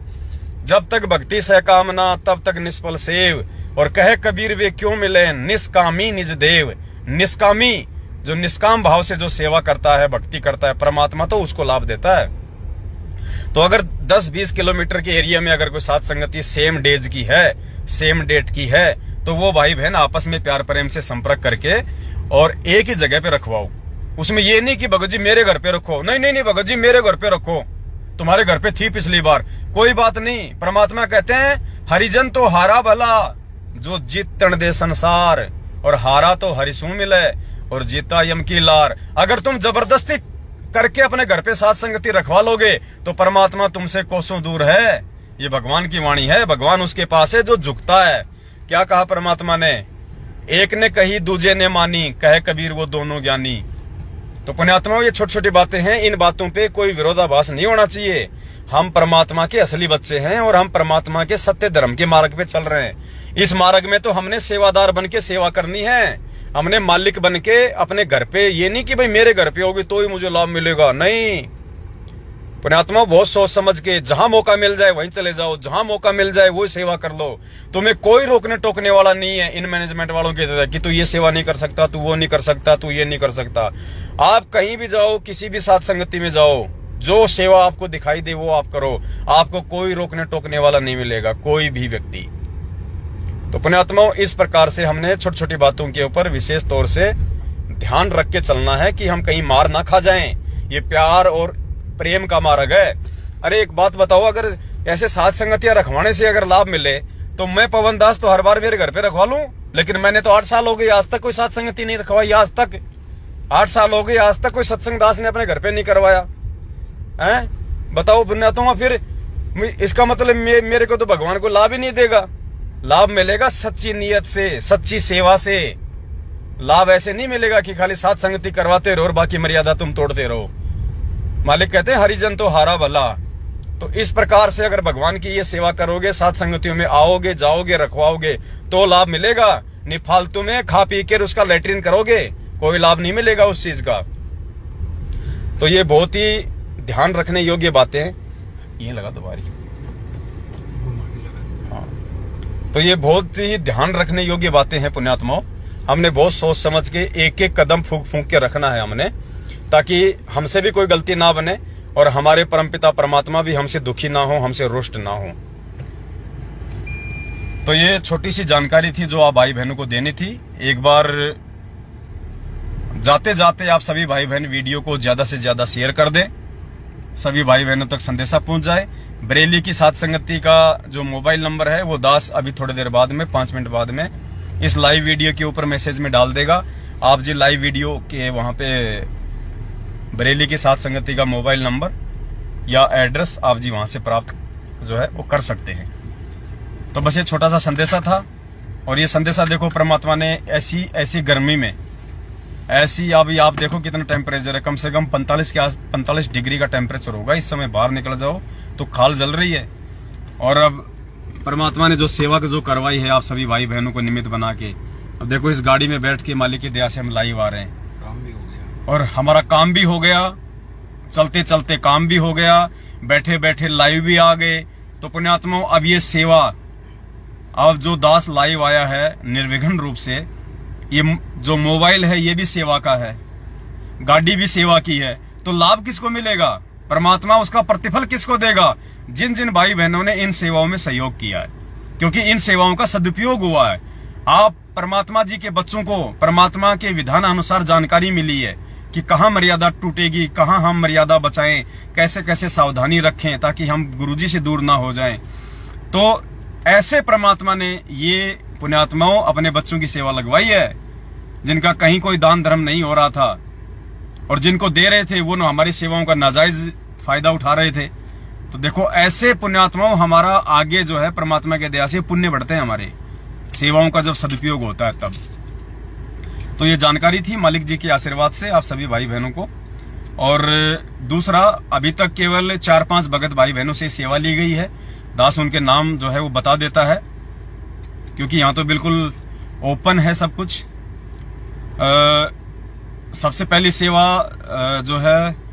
जब तक भक्ति सहकामना तब तक निष्फल सेव। और कहे कबीर वे क्यों मिले निष्कामी निज देव। निष्कामी जो निष्काम भाव से जो सेवा करता है, भक्ति करता है परमात्मा, तो उसको लाभ देता है। तो अगर 10-20 किलोमीटर के एरिया में अगर कोई साथ संगति सेम डेज की है, सेम डेट की है, तो वो भाई बहन आपस में प्यार प्रेम से संपर्क करके और एक ही जगह पे रखवाओ। उसमें ये नहीं कि भगत जी मेरे घर पे रखो, नहीं भगत जी मेरे घर पे रखो, तुम्हारे घर पे थी पिछली बार, कोई बात नहीं। परमात्मा कहते हैं हरिजन तो हारा भला जो जीतन दे संसार, और हारा तो हरिसू मिले और जीता यम की लार। अगर तुम जबरदस्ती करके अपने घर पे साथ संगति रखवा लोगे तो परमात्मा तुमसे कोसों दूर है। ये भगवान की वाणी है, भगवान उसके पास है जो झुकता है। क्या कहा परमात्मा ने? एक ने कही दूजे ने मानी, कहे कबीर वो दोनों ज्ञानी। तो पुण्यात्माओं ये छोटी छोटी बातें हैं, इन बातों पे कोई विरोधाभास नहीं होना चाहिए। हम परमात्मा के असली बच्चे हैं और हम परमात्मा के सत्य धर्म के मार्ग पे चल रहे हैं। इस मार्ग में तो हमने सेवादार बन के सेवा करनी है, हमने मालिक बन के अपने घर पे, ये नहीं कि भाई मेरे घर पे होगी तो ही मुझे लाभ मिलेगा, नहीं। पुण्यात्मा बहुत सोच समझ के, जहां मौका मिल जाए वहीं चले जाओ, जहां मौका मिल जाए वो सेवा कर लो। तुम्हें कोई रोकने टोकने वाला नहीं है इन मैनेजमेंट वालों की तरह कि तू ये सेवा नहीं कर सकता, तू वो नहीं कर सकता, तू ये नहीं कर सकता। आप कहीं भी जाओ, किसी भी साथ संगति में जाओ, जो सेवा आपको दिखाई दे वो आप करो, आपको कोई रोकने टोकने वाला नहीं मिलेगा, कोई भी व्यक्ति। तो पुण्यात्माओं, इस प्रकार से हमने छोटी छोटी बातों के ऊपर विशेष तौर से ध्यान रख के चलना है कि हम कहीं मार ना खा जाएं। ये प्यार और प्रेम का मार्ग है। अरे एक बात बताओ, अगर ऐसे साथ संगतियां रखवाने से अगर लाभ मिले तो मैं पवन दास तो हर बार मेरे घर पे रखवा लूं, लेकिन मैंने तो 8 साल हो गए आज तक कोई साथ संगति नहीं रखवाई। आज तक 8 साल हो गए, आज तक कोई सत्संग दास ने अपने घर पे नहीं करवाया है। बताओ पुण्यात्मा, फिर इसका मतलब मेरे को तो भगवान को लाभ ही नहीं देगा। लाभ मिलेगा सच्ची नीयत से, सच्ची सेवा से। लाभ ऐसे नहीं मिलेगा कि खाली साथ संगति करवाते रहो और बाकी मर्यादा तुम तोड़ते रहो। मालिक कहते हैं हरिजन तो हारा भला। तो इस प्रकार से अगर भगवान की ये सेवा करोगे, साथ संगतियों में आओगे, जाओगे, रखवाओगे तो लाभ मिलेगा। नहीं फालतू में खा पी कर उसका लेटरिन करोगे, कोई लाभ नहीं मिलेगा उस चीज का। तो ये बहुत ही ध्यान रखने योग्य बातें हैं। ये लगा दोबारी, हाँ। तो ये बहुत ही ध्यान रखने योग्य बातें हैं पुण्यात्माओं। हमने बहुत सोच समझ के एक एक कदम फूंक फूंक के रखना है हमने, ताकि हमसे भी कोई गलती ना बने और हमारे परमपिता परमात्मा भी हमसे दुखी ना हो, हमसे रुष्ट ना हो। तो ये छोटी सी जानकारी थी जो आप भाई बहनों को देनी थी। एक बार जाते जाते आप सभी भाई बहन वीडियो को ज्यादा से ज्यादा शेयर कर दें, सभी भाई बहनों तक संदेशा पहुंच जाए। बरेली की साथ संगति का जो मोबाइल नंबर है वो दास अभी थोड़ी देर बाद में 5 मिनट बाद में इस लाइव वीडियो के ऊपर मैसेज में डाल देगा। आप जी लाइव वीडियो के वहां पे बरेली की साथ संगति का मोबाइल नंबर या एड्रेस आप जी वहां से प्राप्त जो है वो कर सकते हैं। तो बस ये छोटा सा संदेशा था। और ये संदेशा देखो, परमात्मा ने ऐसी गर्मी में, ऐसी अभी आप देखो कितना टेम्परेचर है, कम से कम 45 डिग्री का टेम्परेचर होगा इस समय। बाहर निकल जाओ तो खाल जल रही है। और अब परमात्मा ने जो सेवा जो करवाई है आप सभी भाई बहनों को निमित्त बना के, अब देखो इस गाड़ी में बैठ के मालिक की दया से हम लाइव आ रहे हैं। काम भी हो गया और हमारा काम भी हो गया, चलते चलते काम भी हो गया, बैठे बैठे लाइव भी आ गए। तो पुण्यात्माओं, अब ये सेवा, अब जो दास लाइव आया है निर्विघ्न रूप से, ये जो मोबाइल है ये भी सेवा का है, गाड़ी भी सेवा की है। तो लाभ किसको मिलेगा? परमात्मा उसका प्रतिफल किसको देगा? जिन जिन भाई बहनों ने इन सेवाओं में सहयोग किया है, क्योंकि इन सेवाओं का सदुपयोग हुआ है। आप परमात्मा जी के बच्चों को परमात्मा के विधान अनुसार जानकारी मिली है कि कहाँ मर्यादा टूटेगी, कहाँ हम मर्यादा बचाएं, कैसे कैसे सावधानी रखें ताकि हम गुरुजी से दूर ना हो जाएं। तो ऐसे परमात्मा ने ये पुण्यात्माओं अपने बच्चों की सेवा लगवाई है, जिनका कहीं कोई दान धर्म नहीं हो रहा था, और जिनको दे रहे थे वो हमारी सेवाओं का नाजायज फायदा उठा रहे थे। तो देखो ऐसे पुण्यात्माओं हमारा आगे जो है परमात्मा के दया से पुण्य बढ़ते हैं, हमारे सेवाओं का जब सदुपयोग होता है तब। तो ये जानकारी थी मालिक जी के आशीर्वाद से आप सभी भाई बहनों को। और दूसरा, अभी तक केवल 4-5 भगत भाई बहनों से सेवा ली गई है। दास उनके नाम जो है वो बता देता है, क्योंकि यहाँ तो बिल्कुल ओपन है सब कुछ। सबसे पहली सेवा जो है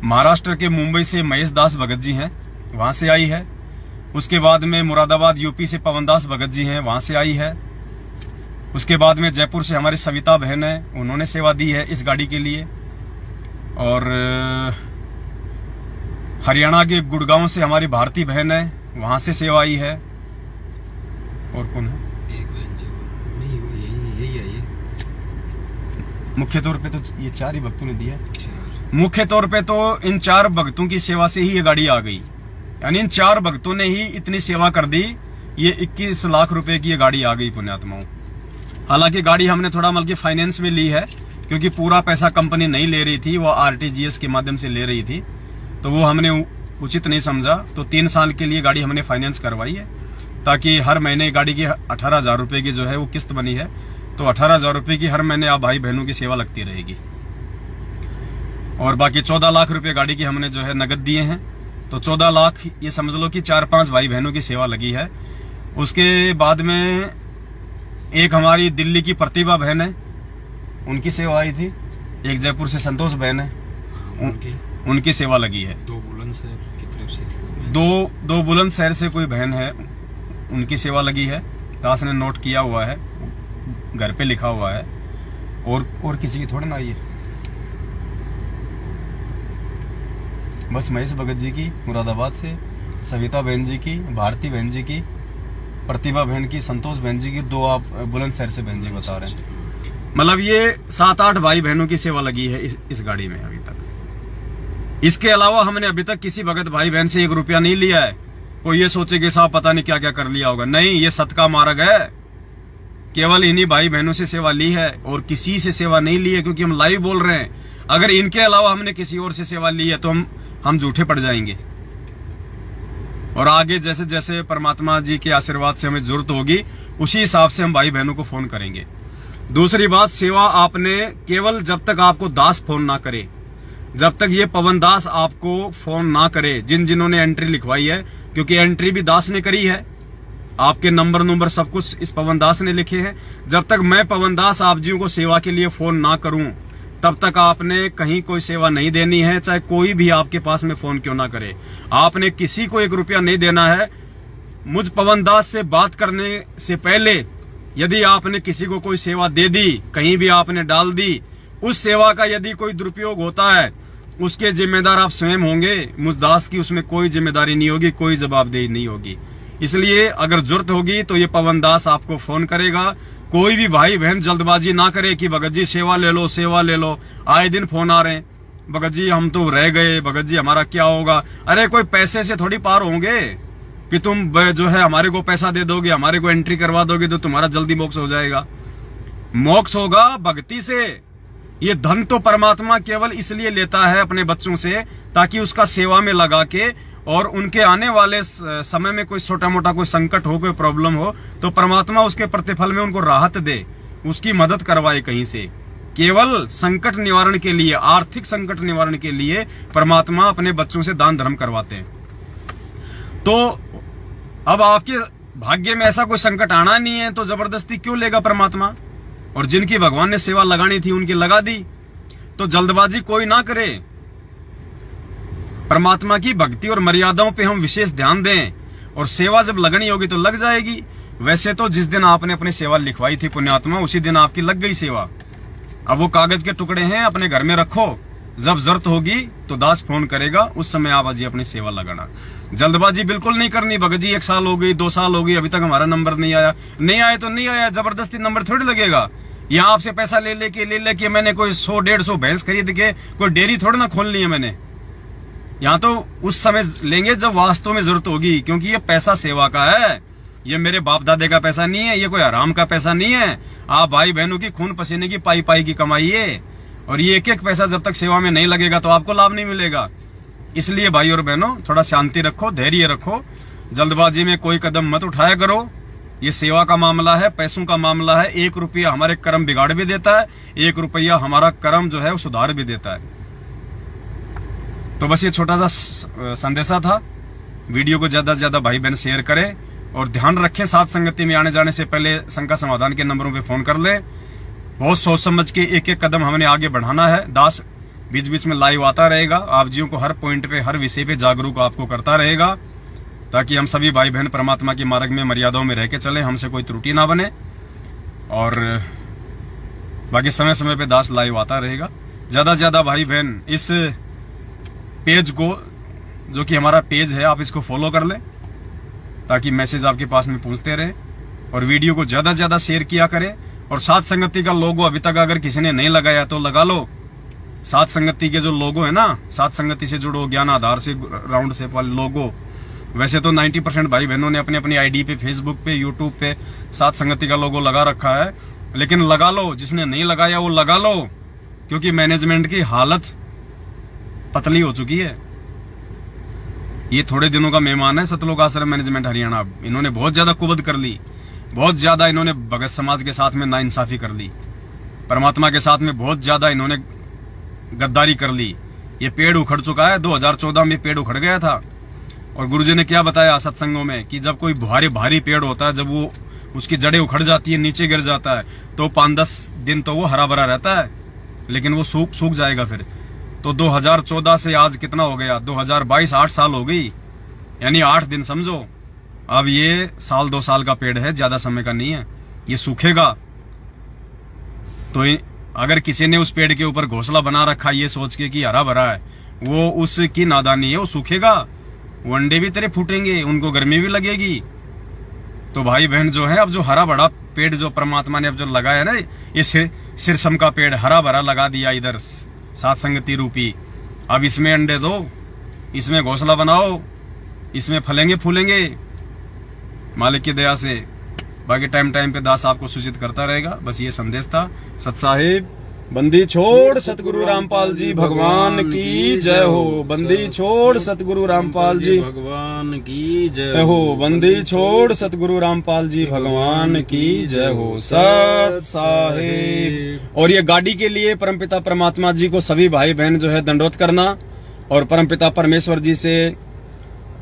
महाराष्ट्र के मुंबई से महेश दास भगत जी हैं, वहां से आई है। उसके बाद में मुरादाबाद यूपी से पवन दास भगत जी हैं, वहां से आई है। उसके बाद में जयपुर से हमारी सविता बहन है, उन्होंने सेवा दी है इस गाड़ी के लिए। और हरियाणा के गुड़गांव से हमारी भारती बहन है, वहां से सेवा आई है। और कौन है? एक बहन जी नहीं, यही है ये। मुख्य तौर पे तो ये 4 ही भक्तों ने दिया। मुख्य तौर पे तो इन 4 भक्तों की सेवा से ही ये गाड़ी आ गई, यानी इन 4 भक्तों ने ही इतनी सेवा कर दी। ये 21 लाख रुपए की ये गाड़ी आ गई पुण्यात्माओं। हालांकि गाड़ी हमने थोड़ा बल्कि फाइनेंस में ली है, क्योंकि पूरा पैसा कंपनी नहीं ले रही थी, वो RTGS के माध्यम से ले रही थी, तो वो हमने उचित नहीं समझा। तो 3 साल के लिए गाड़ी हमने फाइनेंस करवाई है, ताकि हर महीने गाड़ी की 18,000 रुपए की जो है वो किस्त बनी है। तो 18,000 रुपए की हर महीने आप भाई बहनों की सेवा लगती रहेगी। और बाकी 14 लाख रुपए गाड़ी की हमने जो है नगद दिए हैं। तो 14 लाख ये समझ लो कि 4-5 भाई बहनों की सेवा लगी है। उसके बाद में एक हमारी दिल्ली की प्रतिभा बहन है, उनकी सेवा आई थी। एक जयपुर से संतोष बहन है, उनकी सेवा लगी है। 2 बुलेट बुलंदशहर की तरफ से दो बुलंदशहर से कोई बहन है, उनकी सेवा लगी है। दास ने नोट किया हुआ है, घर पे लिखा हुआ है, और किसी की थोड़ी ना आई है। बस महेश भगत जी की मुरादाबाद से, सविता बहन जी की, भारती बहन जी की, प्रतिभा बहन की, संतोष बहन जी की, 2 आप बुलंदशहर से बहन जी बता रहे हैं। मतलब ये 7-8 भाई बहनों की सेवा लगी है इस गाड़ी में अभी तक। इसके अलावा हमने अभी तक किसी भगत भाई बहन से 1 रुपया नहीं लिया है। कोई ये सोचे कि साहब पता नहीं क्या क्या कर लिया होगा। नहीं, ये सत्का मार्ग है। केवल इन्हीं भाई बहनों से सेवा ली है और किसी से सेवा नहीं ली है, क्योंकि हम लाइव बोल रहे हैं। अगर इनके अलावा हमने किसी और से सेवा ली है तो हम झूठे पड़ जाएंगे। और आगे जैसे जैसे परमात्मा जी के आशीर्वाद से हमें जरूरत होगी, उसी हिसाब से हम भाई बहनों को फोन करेंगे। दूसरी बात, सेवा आपने केवल जब तक आपको दास फोन ना करे, जब तक ये पवन दास आपको फोन ना करे, जिन्होंने एंट्री लिखवाई है, क्योंकि एंट्री भी दास ने करी है, आपके नंबर सब कुछ इस पवन दास ने लिखे हैं। जब तक मैं पवन दास आप जी को सेवा के लिए फोन ना करूं, तब तक आपने कहीं कोई सेवा नहीं देनी है, चाहे कोई भी आपके पास में फोन क्यों ना करे। आपने किसी को 1 रुपया नहीं देना है। मुझ पवन दास से बात करने से पहले यदि आपने किसी को कोई सेवा दे दी, कहीं भी आपने डाल दी, उस सेवा का यदि कोई दुरुपयोग होता है, उसके जिम्मेदार आप स्वयं होंगे। मुझ दास की उसमें कोई जिम्मेदारी नहीं होगी, कोई जवाबदेही नहीं होगी। इसलिए अगर जरूरत होगी तो ये पवन दास आपको फोन करेगा। कोई भी भाई बहन जल्दबाजी ना करे कि भगत जी सेवा ले लो, सेवा ले लो। आए दिन फोन आ रहे हैं, भगत जी हम तो रह गए, भगत जी हमारा क्या होगा। अरे कोई पैसे से थोड़ी पार होंगे कि तुम जो है हमारे को पैसा दे दोगे, हमारे को एंट्री करवा दोगे तो तुम्हारा जल्दी मोक्ष हो जाएगा। मोक्ष होगा भक्ति से। ये धन तो परमात्मा केवल इसलिए लेता है अपने बच्चों से, ताकि उसका सेवा में लगा के और उनके आने वाले समय में कोई छोटा मोटा कोई संकट हो, कोई प्रॉब्लम हो, तो परमात्मा उसके प्रतिफल में उनको राहत दे, उसकी मदद करवाए कहीं से। केवल संकट निवारण के लिए, आर्थिक संकट निवारण के लिए परमात्मा अपने बच्चों से दान धर्म करवाते हैं। तो अब आपके भाग्य में ऐसा कोई संकट आना नहीं है तो जबरदस्ती क्यों लेगा परमात्मा। और जिनकी भगवान ने सेवा लगानी थी उनकी लगा दी। तो जल्दबाजी कोई ना करे। परमात्मा की भक्ति और मर्यादाओं पे हम विशेष ध्यान दें, और सेवा जब लगनी होगी तो लग जाएगी। वैसे तो जिस दिन आपने अपनी सेवा लिखवाई थी पुण्यात्मा, उसी दिन आपकी लग गई सेवा। अब वो कागज के टुकड़े हैं, अपने घर में रखो। जब जरूरत होगी तो दास फोन करेगा, उस समय आप अजी अपनी सेवा लगाना। जल्दबाजी बिल्कुल नहीं करनी। भगत जी 1 साल हो गई, 2 साल हो गई, अभी तक हमारा नंबर नहीं आया। नहीं आया तो नहीं आया, जबरदस्ती नंबर थोड़ी लगेगा। यहाँ आपसे पैसा ले लेके मैंने कोई 100-150 भैंस खरीद के कोई डेयरी थोड़ी ना खोलनी है मैंने। यहाँ तो उस समय लेंगे जब वास्तव में जरूरत होगी, क्योंकि ये पैसा सेवा का है। ये मेरे बाप दादे का पैसा नहीं है, ये कोई हराम का पैसा नहीं है। आप भाई बहनों की खून पसीने की पाई पाई की कमाई है, और ये एक एक पैसा जब तक सेवा में नहीं लगेगा तो आपको लाभ नहीं मिलेगा। इसलिए भाई और बहनों, थोड़ा शांति रखो, धैर्य रखो, जल्दबाजी में कोई कदम मत उठाया करो। ये सेवा का मामला है, पैसों का मामला है। 1 रुपया हमारे कर्म बिगाड़ भी देता है, 1 रुपया हमारा कर्म जो है वो सुधार भी देता है। तो बस ये छोटा सा संदेशा था। वीडियो को ज्यादा से ज्यादा भाई बहन शेयर करें, और ध्यान रखें साथ संगति में आने जाने से पहले शंका समाधान के नंबरों पे फोन कर लें। बहुत सोच समझ के एक एक कदम हमने आगे बढ़ाना है। दास बीच बीच में लाइव आता रहेगा, आप जियों को हर पॉइंट पे, हर विषय पे जागरूक आपको करता रहेगा, ताकि हम सभी भाई बहन परमात्मा के मार्ग में मर्यादाओं में रह के चले, हमसे कोई त्रुटि ना बने। और बाकी समय समय पे दास लाइव आता रहेगा। ज्यादा से ज्यादा भाई बहन इस पेज को, जो कि हमारा पेज है, आप इसको फॉलो कर लें, ताकि मैसेज आपके पास में पहुंचते रहे। और वीडियो को ज्यादा से ज्यादा शेयर किया करें। और साथ संगति का लोगो अभी तक अगर किसी ने नहीं लगाया तो लगा लो। साथ संगति के जो लोगो है ना, साथ संगति से जुड़ो, ज्ञान आधार से राउंड शेप वाले लोगो। वैसे तो 90% भाई बहनों ने अपनी अपनी आईडी पे, फेसबुक पे, यूट्यूब पे साथ संगति का लोगो लगा रखा है, लेकिन लगा लो। जिसने नहीं लगाया वो लगा लो, क्योंकि मैनेजमेंट की हालत पतली हो चुकी है। ये थोड़े दिनों का मेहमान है सतलोक आश्रम मैनेजमेंट हरियाणा। इन्होंने बहुत ज्यादा कुबद कर ली, बहुत ज्यादा इन्होंने भगत समाज के साथ में नाइंसाफी कर ली, परमात्मा के साथ में बहुत ज्यादा इन्होंने गद्दारी कर ली। ये पेड़ उखड़ चुका है। 2014 में पेड़ उखड़ गया था, और गुरुजी ने क्या बताया सत्संगों में कि जब कोई भारी पेड़ होता है, जब वो उसकी जड़ें उखड़ जाती है, नीचे गिर जाता है, तो 5-10 दिन तो वो हरा भरा रहता है, लेकिन वो सूख जाएगा फिर। तो 2014 से आज कितना हो गया, 2022, 8 साल हो गई, यानी 8 दिन समझो। अब ये 1-2 साल का पेड़ है, ज्यादा समय का नहीं है, ये सूखेगा। तो अगर किसी ने उस पेड़ के ऊपर घोंसला बना रखा ये सोच के कि हरा भरा है, वो उसकी नादानी है, वो सूखेगा, वो अंडे भी तेरे फूटेंगे, उनको गर्मी भी लगेगी। तो भाई बहन जो है, अब जो हरा भरा पेड़ जो परमात्मा ने अब जो लगाया ना, ये सिरसम का पेड़ हरा भरा लगा दिया इधर सात संगति रूपी, अब इसमें अंडे दो, इसमें घोंसला बनाओ, इसमें फलेंगे फूलेंगे मालिक की दया से। बाकी टाइम टाइम पे दास आपको सूचित करता रहेगा। बस ये संदेश था। सत साहिब बंदी छोड़ सतगुरु रामपाल जी भगवान की जय हो। बंदी छोड़ सतगुरु रामपाल जी भगवान की जय हो। बंदी छोड़ सतगुरु रामपाल जी भगवान की जय हो। सत साहिब। और ये गाड़ी के लिए परमपिता परमात्मा जी को सभी भाई बहन जो है दंडवत करना और परमपिता परमेश्वर जी से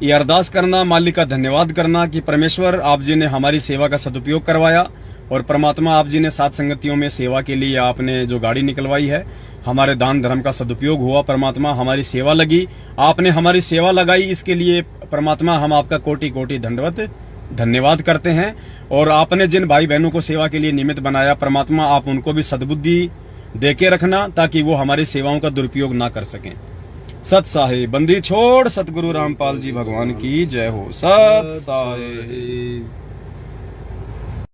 ये अरदास करना, मालिक का धन्यवाद करना कि परमेश्वर आप जी ने हमारी सेवा का सदुपयोग करवाया और परमात्मा आप जी ने सात संगतियों में सेवा के लिए आपने जो गाड़ी निकलवाई है, हमारे दान धर्म का सदुपयोग हुआ। परमात्मा हमारी सेवा लगी, आपने हमारी सेवा लगाई, इसके लिए परमात्मा हम आपका कोटि कोटि दंडवत धन्यवाद करते हैं। और आपने जिन भाई बहनों को सेवा के लिए निमित्त बनाया, परमात्मा आप उनको भी सद्बुद्धि देके रखना ताकि वो हमारी सेवाओं का दुरुपयोग ना कर सकें। सत साहिब। बंदी छोड़ सतगुरु रामपाल जी भगवान की जय हो। सत साहिब।